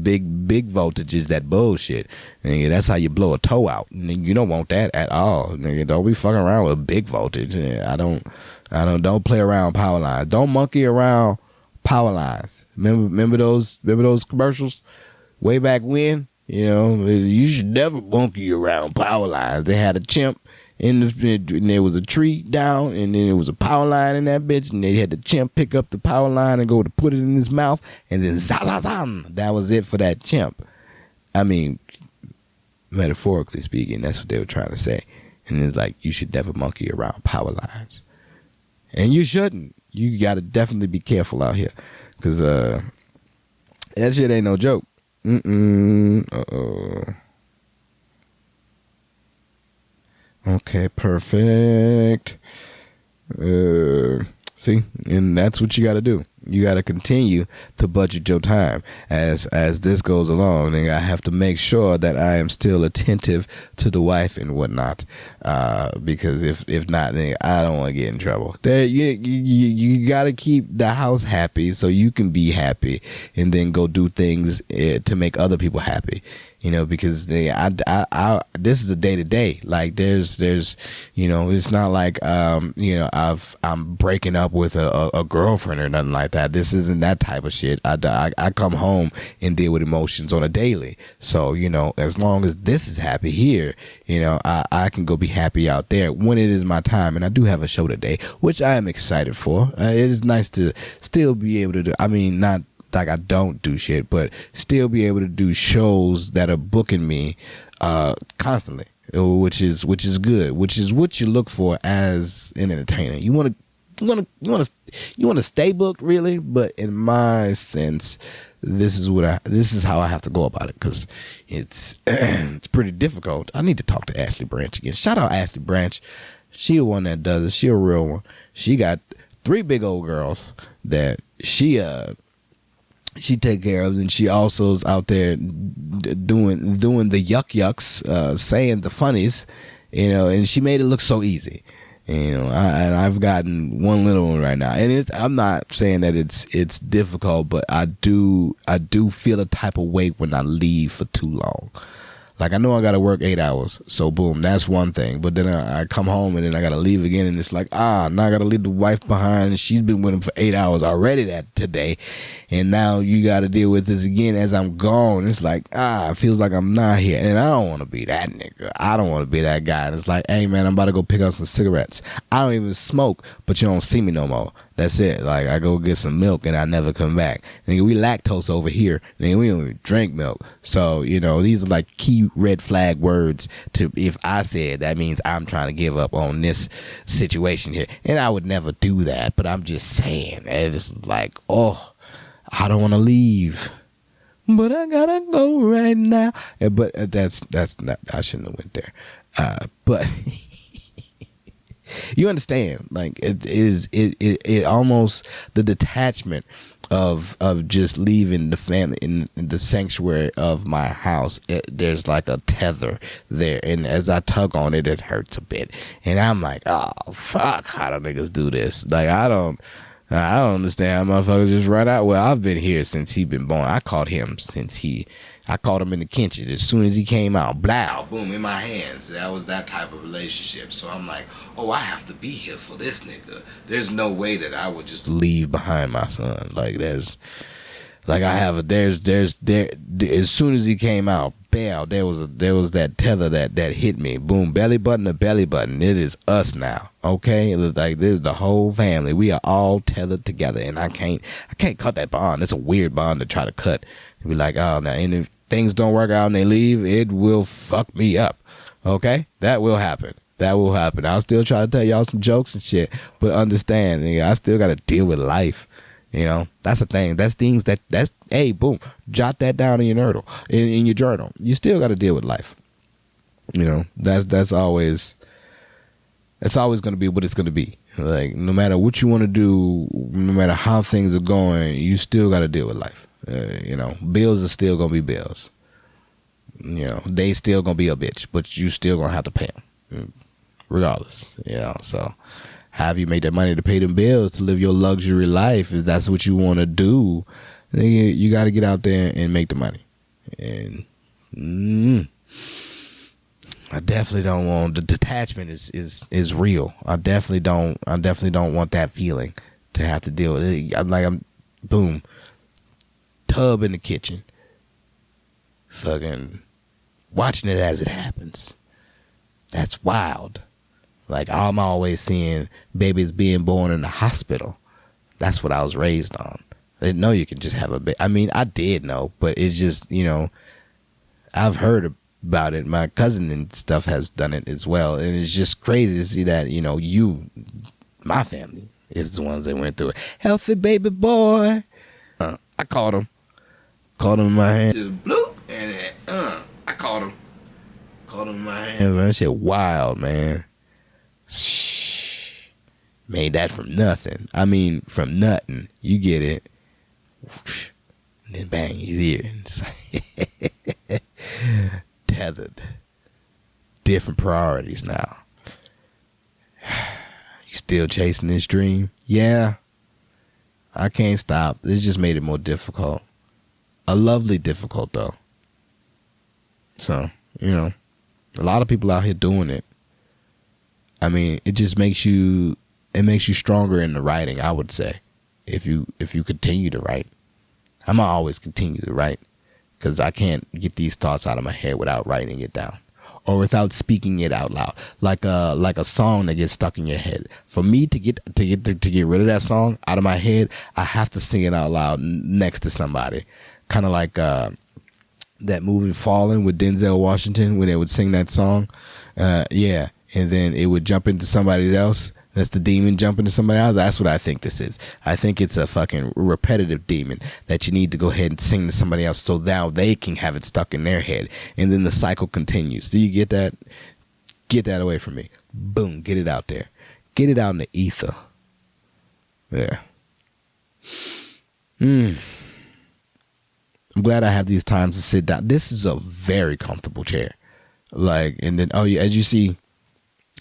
big voltages, that bullshit. Nigga, that's how you blow a toe out. Nigga, you don't want that at all. Nigga, don't be fucking around with big voltage. I don't play around power lines. Don't monkey around power lines. Remember those commercials way back when? You know, you should never monkey around power lines. They had a chimp and there was a tree down, and then there was a power line in that bitch, and they had the chimp pick up the power line and go to put it in his mouth, and then zam, that was it for that chimp. I mean, metaphorically speaking, that's what they were trying to say. And it's like, you should never monkey around power lines, and you shouldn't. You gotta definitely be careful out here, because that shit ain't no joke. Okay, perfect. See, and that's what you got to do. You got to continue to budget your time as this goes along, and I have to make sure that I am still attentive to the wife and whatnot, because if not, then I don't want to get in trouble. There, you got to keep the house happy so you can be happy, and then go do things to make other people happy. You know, because this is a day to day. Like there's, you know, it's not like, you know, I'm breaking up with a girlfriend or nothing like that. This isn't that type of shit. I come home and deal with emotions on a daily. So, you know, as long as this is happy here, you know, I can go be happy out there when it is my time. And I do have a show today, which I am excited for. It is nice to still be able to do, I mean, not like I don't do shit, but still be able to do shows that are booking me constantly, which is good, which is what you look for as an entertainer. You want to stay booked, really, but in my sense, this is how I have to go about it, because it's it's pretty difficult. I need to talk to Ashley Branch again. Shout out Ashley Branch. She the one that does it. She a real one. She got 3 big old girls that she take care of, and she also is out there doing the yucks, saying the funnies, you know, and she made it look so easy. You know, I've gotten one little one right now, and I'm not saying that it's difficult, but I do feel a type of weight when I leave for too long. Like, I know I got to work 8 hours, so boom, that's one thing. But then I come home, and then I got to leave again, and it's like, now I got to leave the wife behind, and she's been with him for 8 hours already today, and now you got to deal with this again as I'm gone. It's like, it feels like I'm not here, and I don't want to be that nigga. I don't want to be that guy. And it's like, hey, man, I'm about to go pick up some cigarettes. I don't even smoke, but you don't see me no more. That's it. Like, I go get some milk and I never come back. Nigga, we lactose over here. Nigga, we don't even drink milk. So, you know, these are like key red flag words to, if I said, that means I'm trying to give up on this situation here. And I would never do that, but I'm just saying, it's like, I don't want to leave. but I gotta go right now. But that's not. I shouldn't have went there. But you understand, like it almost the detachment of just leaving the family in the sanctuary of my house. There's like a tether there, and as I tug on it, it hurts a bit, and I'm like, oh fuck, how do niggas do this? Like I don't understand how motherfuckers just run out. Well, I've been here since he been born. I caught him in the kitchen. As soon as he came out, blow, boom, in my hands. That was that type of relationship. So I'm like, oh, I have to be here for this nigga. There's no way that I would just leave behind my son. Like as soon as he came out, bam, there was that tether that hit me. Boom, belly button to belly button. It is us now. Okay? It was like this is the whole family. We are all tethered together, and I can't cut that bond. It's a weird bond to try to cut. Be like, oh, now, and if things don't work out and they leave, it will fuck me up. Okay? That will happen. I'll still try to tell y'all some jokes and shit, but understand, nigga, I still got to deal with life. You know, that's the thing. That's things that's hey, boom, jot that down in your journal. You still got to deal with life. You know, that's always going to be what it's going to be. Like no matter what you want to do, no matter how things are going, you still got to deal with life. You know, bills are still gonna be bills. You know, they still gonna be a bitch, but you still gonna have to pay them, regardless. You know, so have you make that money to pay them bills to live your luxury life? If that's what you want to do, then you got to get out there and make the money. And I definitely don't want the detachment is real. I definitely don't want that feeling to have to deal with it. I'm boom. Tub in the kitchen, fucking watching it as it happens. That's wild. Like I'm always seeing babies being born in the hospital. That's what I was raised on. I didn't know you could just have a baby. I mean, I did know, but it's just, you know, I've heard about it. My cousin and stuff has done it as well, and it's just crazy to see that, you know, my family is the ones that went through it. Healthy baby boy. I caught him in my hand. Just bloop, and I caught him in my hand. Man, that shit wild, man. Shh. Made that from nothing. I mean, from nothing. You get it. And then bang, he's here. Tethered. Different priorities now. You still chasing this dream? Yeah. I can't stop. It just made it more difficult. A lovely difficult though. So, you know, a lot of people out here doing it. I mean, it just makes you stronger in the writing, I would say. If you continue to write. I'm gonna always continue to write because I can't get these thoughts out of my head without writing it down or without speaking it out loud. Like a song that gets stuck in your head. For me to get rid of that song out of my head, I have to sing it out loud next to somebody. Kind of like that movie Fallen with Denzel Washington when they would sing that song. Yeah, and then it would jump into somebody else. That's the demon jumping to somebody else. That's what I think this is. I think it's a fucking repetitive demon that you need to go ahead and sing to somebody else so now they can have it stuck in their head. And then the cycle continues. Do you get that? Get that away from me. Boom. Get it out there. Get it out in the ether. Yeah. I'm glad I have these times to sit down. This is a very comfortable chair. Like, and then, oh yeah, as you see,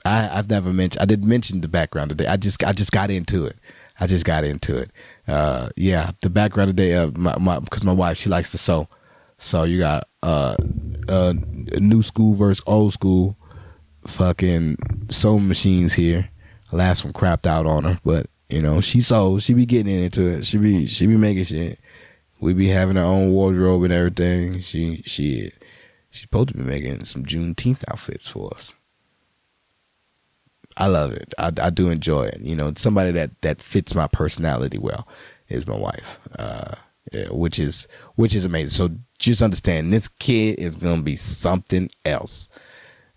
I didn't mention the background today. I just got into it. Yeah, the background today, because my wife, she likes to sew. So you got new school versus old school fucking sewing machines here. Last one crapped out on her, but you know, she sews. She be getting into it. She be making shit. We be having our own wardrobe and everything. She's supposed to be making some Juneteenth outfits for us. I love it. I do enjoy it. You know, somebody that fits my personality well is my wife, yeah, which is amazing. So just understand, this kid is gonna be something else,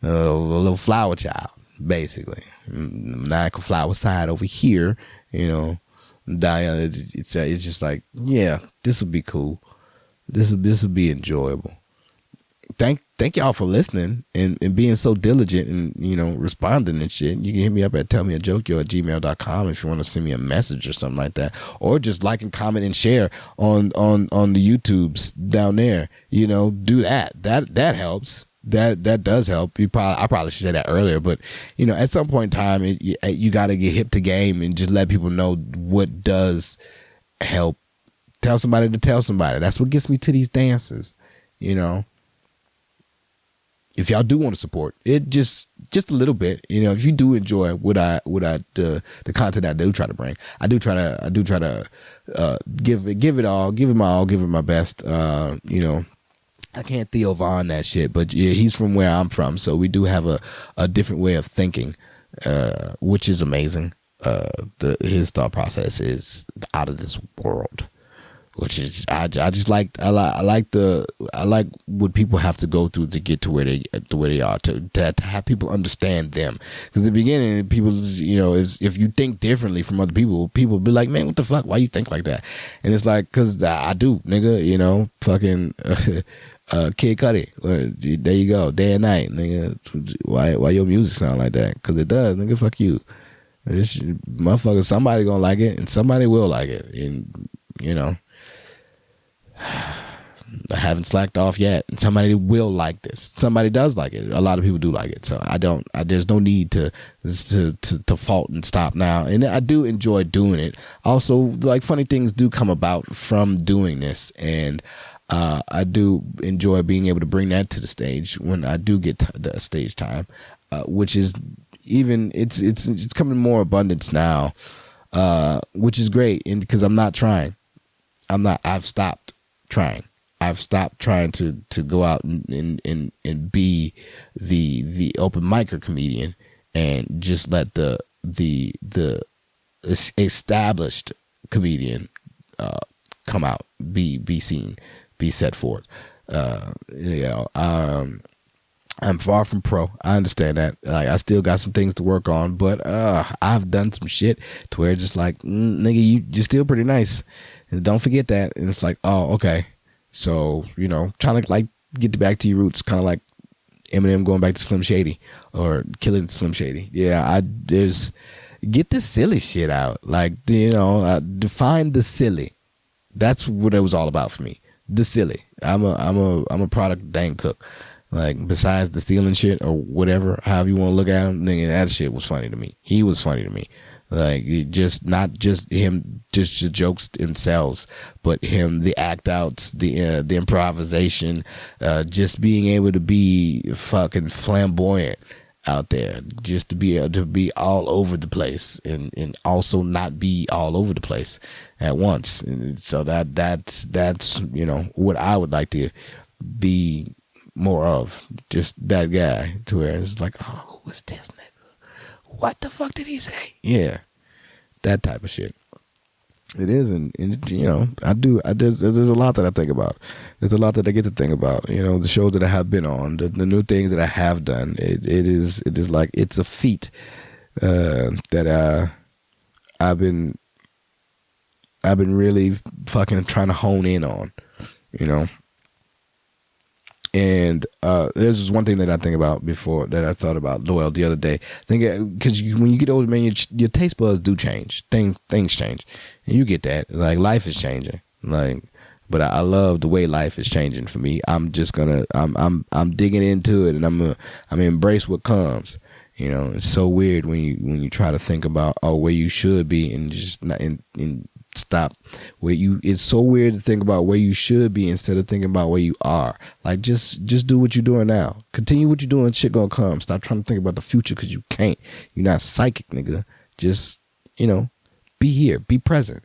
a little flower child, basically. Maniacal flower side over here, you know. Diana, it's just like, yeah, this will be cool. This will be enjoyable. Thank y'all for listening and being so diligent and, you know, responding and shit. You can hit me up at tellmeajoke@gmail.com if you want to send me a message or something like that, or just like and comment and share on the YouTubes down there. You know, do that. That helps. That does help. I probably should say that earlier, but you know, at some point in time, you got to get hip to game and just let people know what does help. Tell somebody to tell somebody. That's what gets me to these dances. You know. If y'all do want to support it, just a little bit, you know, if you do enjoy the content I do try to bring, I do try to give it my best. You know, I can't Theo Von that shit, but yeah, he's from where I'm from, so we do have a different way of thinking, which is amazing. His thought process is out of this world. Which is I like what people have to go through to get to where they are to have people understand them, because in the beginning people, you know, if you think differently from other people be like, man, what the fuck, why you think like that? And it's like, because I do, nigga, you know, fucking Kid Cudi, there you go, day and night, nigga. Why your music sound like that? Because it does, nigga. Fuck you. Motherfucker, somebody gonna like it and somebody will like it, and you know, I haven't slacked off yet. Somebody will like this. Somebody does like it. A lot of people do like it. So there's no need to fault and stop now. And I do enjoy doing it. Also, like, funny things do come about from doing this, and I do enjoy being able to bring that to the stage when I do get the stage time, which is even it's coming more abundance now, which is great. And because I'm not trying, I've stopped trying. I've stopped trying to go out and be the open micer comedian and just let the established comedian come out, be seen, be set forth. You know, I'm far from pro. I understand that. Like, I still got some things to work on, but I've done some shit to where it's just like, nigga, you're still pretty nice. And don't forget that. And it's like, oh, okay. So, you know, trying to, like, get back to your roots, kind of like Eminem going back to Slim Shady or killing Slim Shady. Yeah, get the silly shit out. Like, you know, define the silly. That's what it was all about for me. The silly. I'm a product Dane Cook. Like, besides the stealing shit or whatever, however you want to look at him, nigga, that shit was funny to me. He was funny to me. Like, just not just him, just the jokes themselves, but him, the act outs, the improvisation, just being able to be fucking flamboyant out there, just to be able to be all over the place and also not be all over the place at once. And so that's you know what I would like to be more of, just that guy, to where it's like, oh, who was this nigga? What the fuck did he say? Yeah, that type of shit. It is, and you know, there's a lot that I think about. There's a lot that I get to think about. You know, the shows that I have been on, the new things that I have done. It is like, it's a feat that I've been really fucking trying to hone in on. You know. And there's just one thing that I think about before, that I thought about, Noel, the other day. Because when you get older, man, your taste buds do change. Things change, and you get that. Like, life is changing. Like, but I love the way life is changing for me. I'm just gonna, I'm digging into it, and I'm gonna embrace what comes. You know, it's so weird when you try to think about where you should be and just not in stop where you. It's so weird to think about where you should be instead of thinking about where you are. Like, just do what you're doing now. Continue what you're doing. Shit gonna come. Stop trying to think about the future, because you can't. You're not psychic, nigga. Just, you know, be here, be present,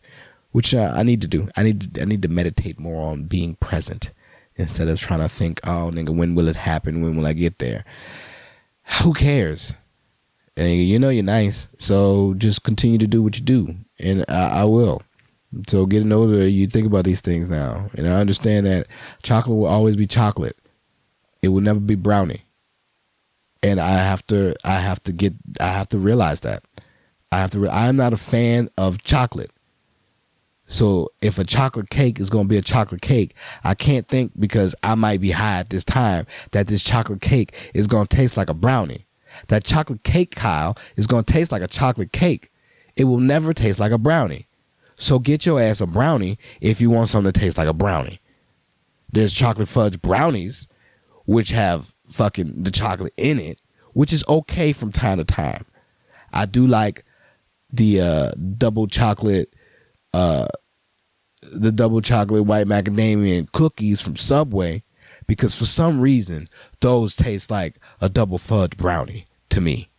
which I need to do. I need to meditate more on being present instead of trying to think, oh, nigga, when will it happen? When will I get there? Who cares? And you know you're nice, so just continue to do what you do, and I will. So getting older, you think about these things now, and I understand that chocolate will always be chocolate. It will never be brownie, and I have to realize that. I'm not a fan of chocolate, So if a chocolate cake is going to be a chocolate cake, I can't think, because I might be high at this time, that this chocolate cake is going to taste like a brownie. That chocolate cake, Kyle, is going to taste like a chocolate cake. It will never taste like a brownie. So get your ass a brownie if you want something to taste like a brownie. There's chocolate fudge brownies, which have fucking the chocolate in it, which is okay from time to time. I do like the double chocolate white macadamia cookies from Subway, because for some reason those taste like a double fudge brownie to me,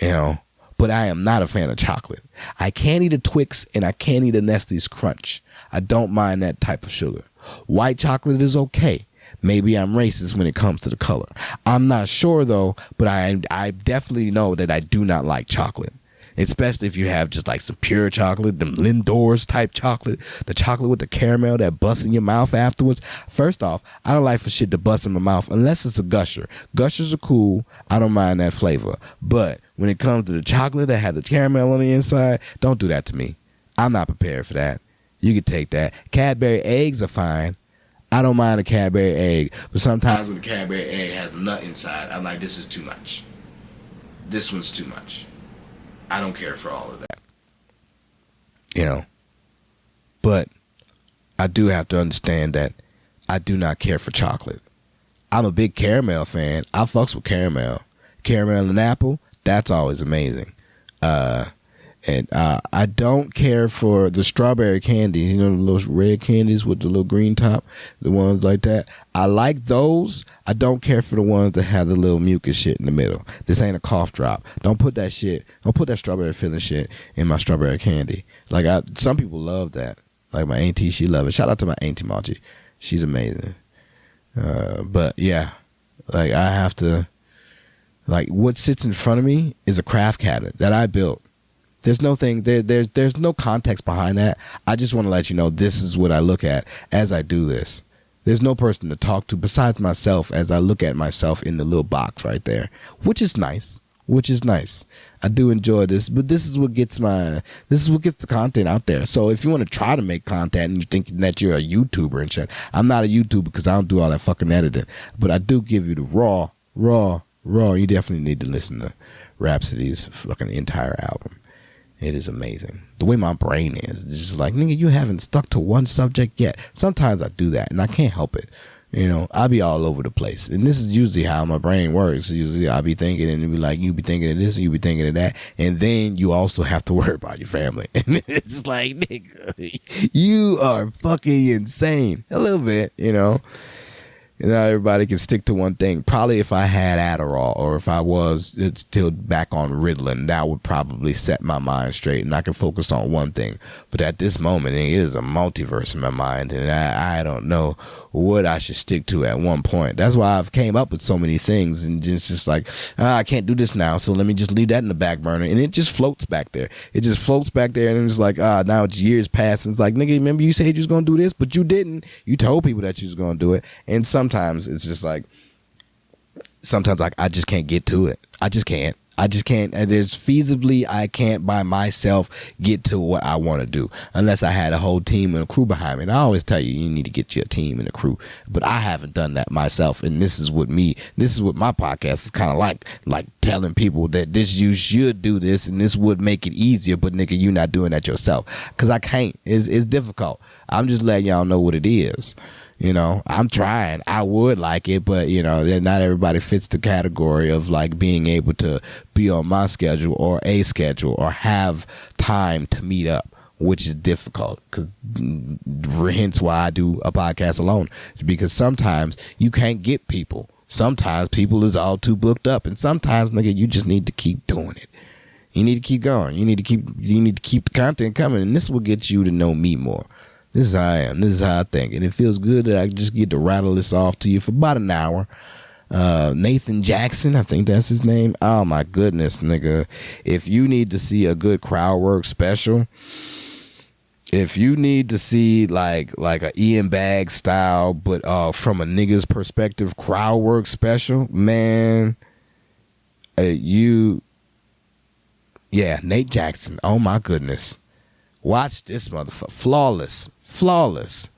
you know. But I am not a fan of chocolate. I can't eat a Twix and I can't eat a Nestle's Crunch. I don't mind that type of sugar. White chocolate is okay. Maybe I'm racist when it comes to the color. I'm not sure though, but I definitely know that I do not like chocolate. Especially if you have just like some pure chocolate, them Lindor's type chocolate, the chocolate with the caramel that busts in your mouth afterwards. First off, I don't like for shit to bust in my mouth unless it's a gusher. Gushers are cool. I don't mind that flavor. But when it comes to the chocolate that has the caramel on the inside, don't do that to me. I'm not prepared for that. You can take that. Cadbury eggs are fine. I don't mind a Cadbury egg. But sometimes when the Cadbury egg has a nut inside, I'm like, this is too much. This one's too much. I don't care for all of that, you know. But I do have to understand that I do not care for chocolate. I'm a big caramel fan. I fucks with caramel. Caramel and apple, that's always amazing. And I don't care for the strawberry candies, you know, the little red candies with the little green top, the ones like that. I like those. I don't care for the ones that have the little mucus shit in the middle. This ain't a cough drop. Don't put that strawberry filling shit in my strawberry candy. Like, some people love that. Like my auntie, she love it. Shout out to my auntie Margie. She's amazing. But yeah, like I have to, like what sits in front of me is a craft cabinet that I built. There's no thing there's no context behind that. I just want to let you know this is what I look at as I do this. There's no person to talk to besides myself as I look at myself in the little box right there, which is nice. I do enjoy this, but this is what gets the content out there. So if you want to try to make content and you think that you're a YouTuber and shit, I'm not a YouTuber because I don't do all that fucking editing, but I do give you the raw. You definitely need to listen to Rhapsody's fucking entire album. It is amazing. The way my brain is. It's just like, nigga, you haven't stuck to one subject yet. Sometimes I do that, and I can't help it. You know, I be all over the place. And this is usually how my brain works. Usually I be thinking, and it be like, you be thinking of this, and you be thinking of that. And then you also have to worry about your family. And it's like, nigga, you are fucking insane. A little bit, you know. You know, everybody can stick to one thing. Probably if I had Adderall or if I was still back on Ritalin, that would probably set my mind straight and I can focus on one thing. But at this moment, it is a multiverse in my mind and I don't know what I should stick to at one point. That's why I've came up with so many things and it's just like, I can't do this now, so let me just leave that in the back burner. And it just floats back there. It just floats back there and it's like, now it's years past and it's like, nigga, remember you said you was going to do this, but you didn't. You told people that you was going to do it. And sometimes it's just like, I just can't get to it. I just can't. There's feasibly, I can't by myself get to what I want to do unless I had a whole team and a crew behind me. And I always tell you, you need to get you a team and a crew. But I haven't done that myself. And this is what my podcast is kind of like telling people that you should do this and this would make it easier. But nigga, you not doing that yourself. Cause I can't. It's difficult. I'm just letting y'all know what it is. You know, I'm trying. I would like it, but, you know, not everybody fits the category of, like, being able to be on my schedule or a schedule or have time to meet up, which is difficult. Because hence why I do a podcast alone. Because sometimes you can't get people. Sometimes people is all too booked up. And sometimes, nigga, you just need to keep doing it. You need to keep going. You need to keep the content coming. And this will get you to know me more. This is how I am. This is how I think. And it feels good that I just get to rattle this off to you for about an hour. Nathan Jackson, I think that's his name. Oh, my goodness, nigga. If you need to see a good crowd work special, if you need to see like a Ian Baggs style, but from a nigga's perspective crowd work special, man, Nate Jackson. Oh, my goodness. Watch this motherfucker. Flawless.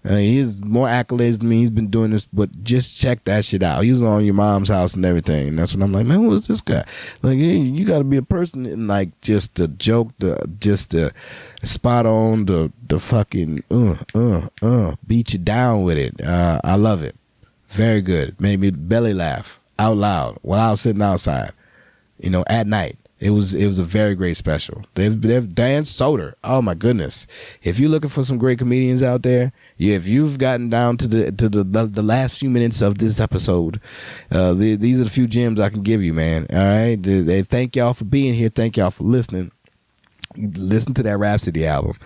He has more accolades than me. He's been doing this, but just check that shit out. He was on Your Mom's House and everything. And that's when I'm like, man, who is this guy? Like, hey, you got to be a person and like just the joke, just the spot on, the fucking beat you down with it. I love it. Very good. Made me belly laugh out loud while I was sitting outside, at night. It was a very great special. They've Dan Soder. Oh my goodness! If you're looking for some great comedians out there, if you've gotten down to the last few minutes of this episode, these are the few gems I can give you, man. All right, they thank y'all for being here. Thank y'all for listening. Listen to that Rhapsody album.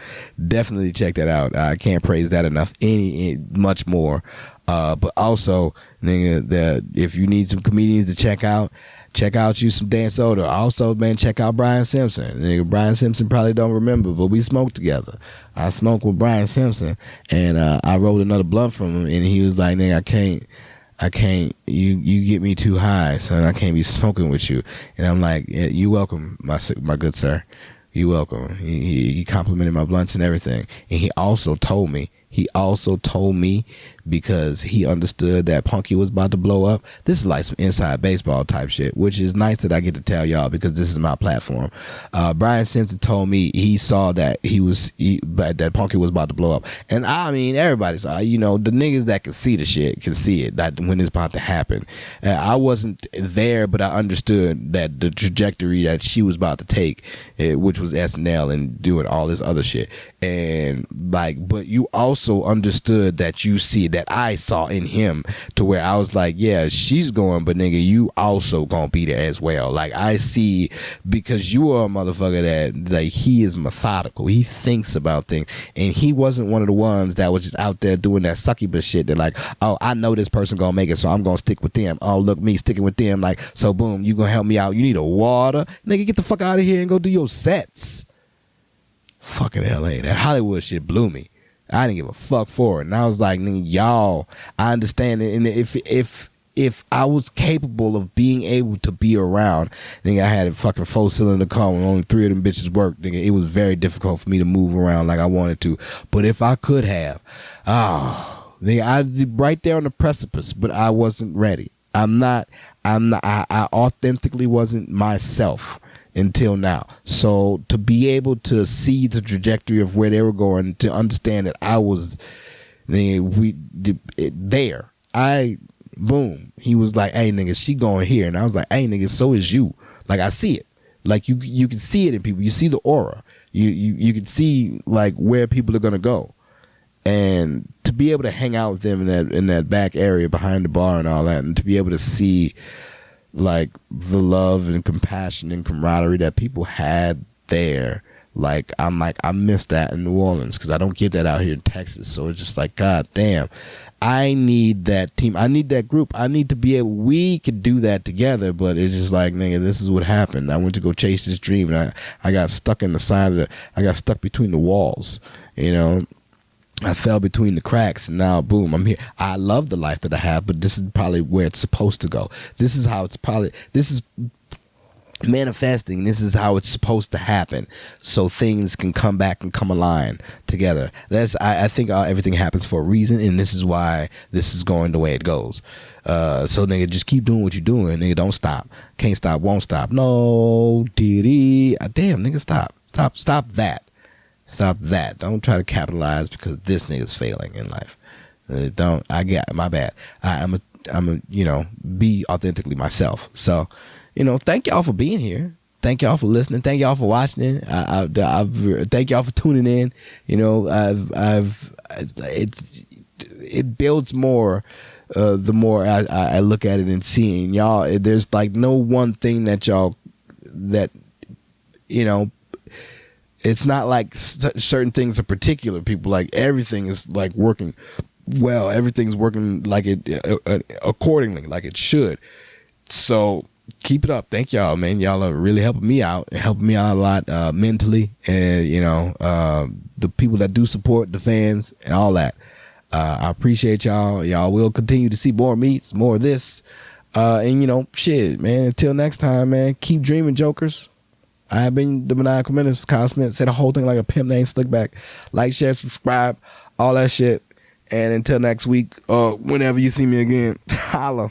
Definitely check that out. I can't praise that enough. Much more. But also, nigga, if you need some comedians to check out you some Dan Soder. Also, man, check out Brian Simpson. Nigga, Brian Simpson probably don't remember, but we smoked together. I smoked with Brian Simpson, and I rolled another blunt from him, and he was like, nigga, I can't, you get me too high, son. I can't be smoking with you. And I'm like, yeah, you welcome, my good sir. You welcome. He complimented my blunts and everything. And he also told me, because he understood that Punky was about to blow up. This is like some inside baseball type shit, which is nice that I get to tell y'all because this is my platform. Brian Simpson told me he saw that that Punky was about to blow up. And I mean, everybody saw, the niggas that can see the shit can see it, that when it's about to happen. I wasn't there, but I understood that the trajectory that she was about to take, which was SNL and doing all this other shit. And like, but you also understood that you see that I saw in him to where I was like, yeah, she's going, but nigga, you also gonna be there as well. Like, I see, because you are a motherfucker that, like, he is methodical. He thinks about things, and he wasn't one of the ones that was just out there doing that succubus shit that like, oh, I know this person gonna make it, so I'm gonna stick with them. Oh, look, me sticking with them, like, so boom, you gonna help me out. You need a water, nigga, get the fuck out of here and go do your sets. Fucking LA, that Hollywood shit blew me. I didn't give a fuck for it. And I was like, nigga, y'all, I understand it. And if I was capable of being able to be around, nigga, I had a fucking 4-cylinder car when only 3 of them bitches worked, nigga, it was very difficult for me to move around like I wanted to. But if I could have, nigga, I was right there on the precipice, but I wasn't ready. I authentically wasn't myself until now. So to be able to see the trajectory of where they were going, to understand that I was there, boom, he was like, hey nigga, she going here, and I was like, hey nigga, so is you. Like, I see it. Like, you can see it in people. You see the aura. You can see like where people are gonna go, and to be able to hang out with them in that back area behind the bar and all that, and to be able to see like the love and compassion and camaraderie that people had there. Like, I'm like, I miss that in New Orleans because I don't get that out here in Texas. So it's just like, god damn, I need that team. I need that group. I need to be able, we could do that together, but it's just like, nigga, this is what happened. I went to go chase this dream, and I got stuck in the side of I got stuck between the walls, I fell between the cracks, and now boom, I'm here. I love the life that I have, but this is probably where it's supposed to go. This is how this is manifesting. This is how it's supposed to happen, so things can come back and come align together. I think everything happens for a reason, and this is why this is going the way it goes. So nigga, just keep doing what you're doing, nigga. Don't stop. Can't stop, won't stop. No, damn, nigga, stop that. Stop that. Don't try to capitalize because this nigga's failing in life. My bad. I'm a be authentically myself. So, thank y'all for being here. Thank y'all for listening. Thank y'all for watching. Thank y'all for tuning in. It builds more the more I look at it and seeing y'all. There's like no one thing that it's not like certain things are particular. People, like, everything is like working well. Everything's working like it accordingly, like it should. So keep it up. Thank y'all, man. Y'all are really helping me out a lot mentally, and the people that do support, the fans and all that. I appreciate y'all. Y'all will continue to see more meets, more of this, and shit, man. Until next time, man. Keep dreaming, jokers. I have been the Maniacal Menace. Kyle Smith said the whole thing like a pimp named Slickback. Like, share, subscribe, all that shit. And until next week, or whenever you see me again, holla.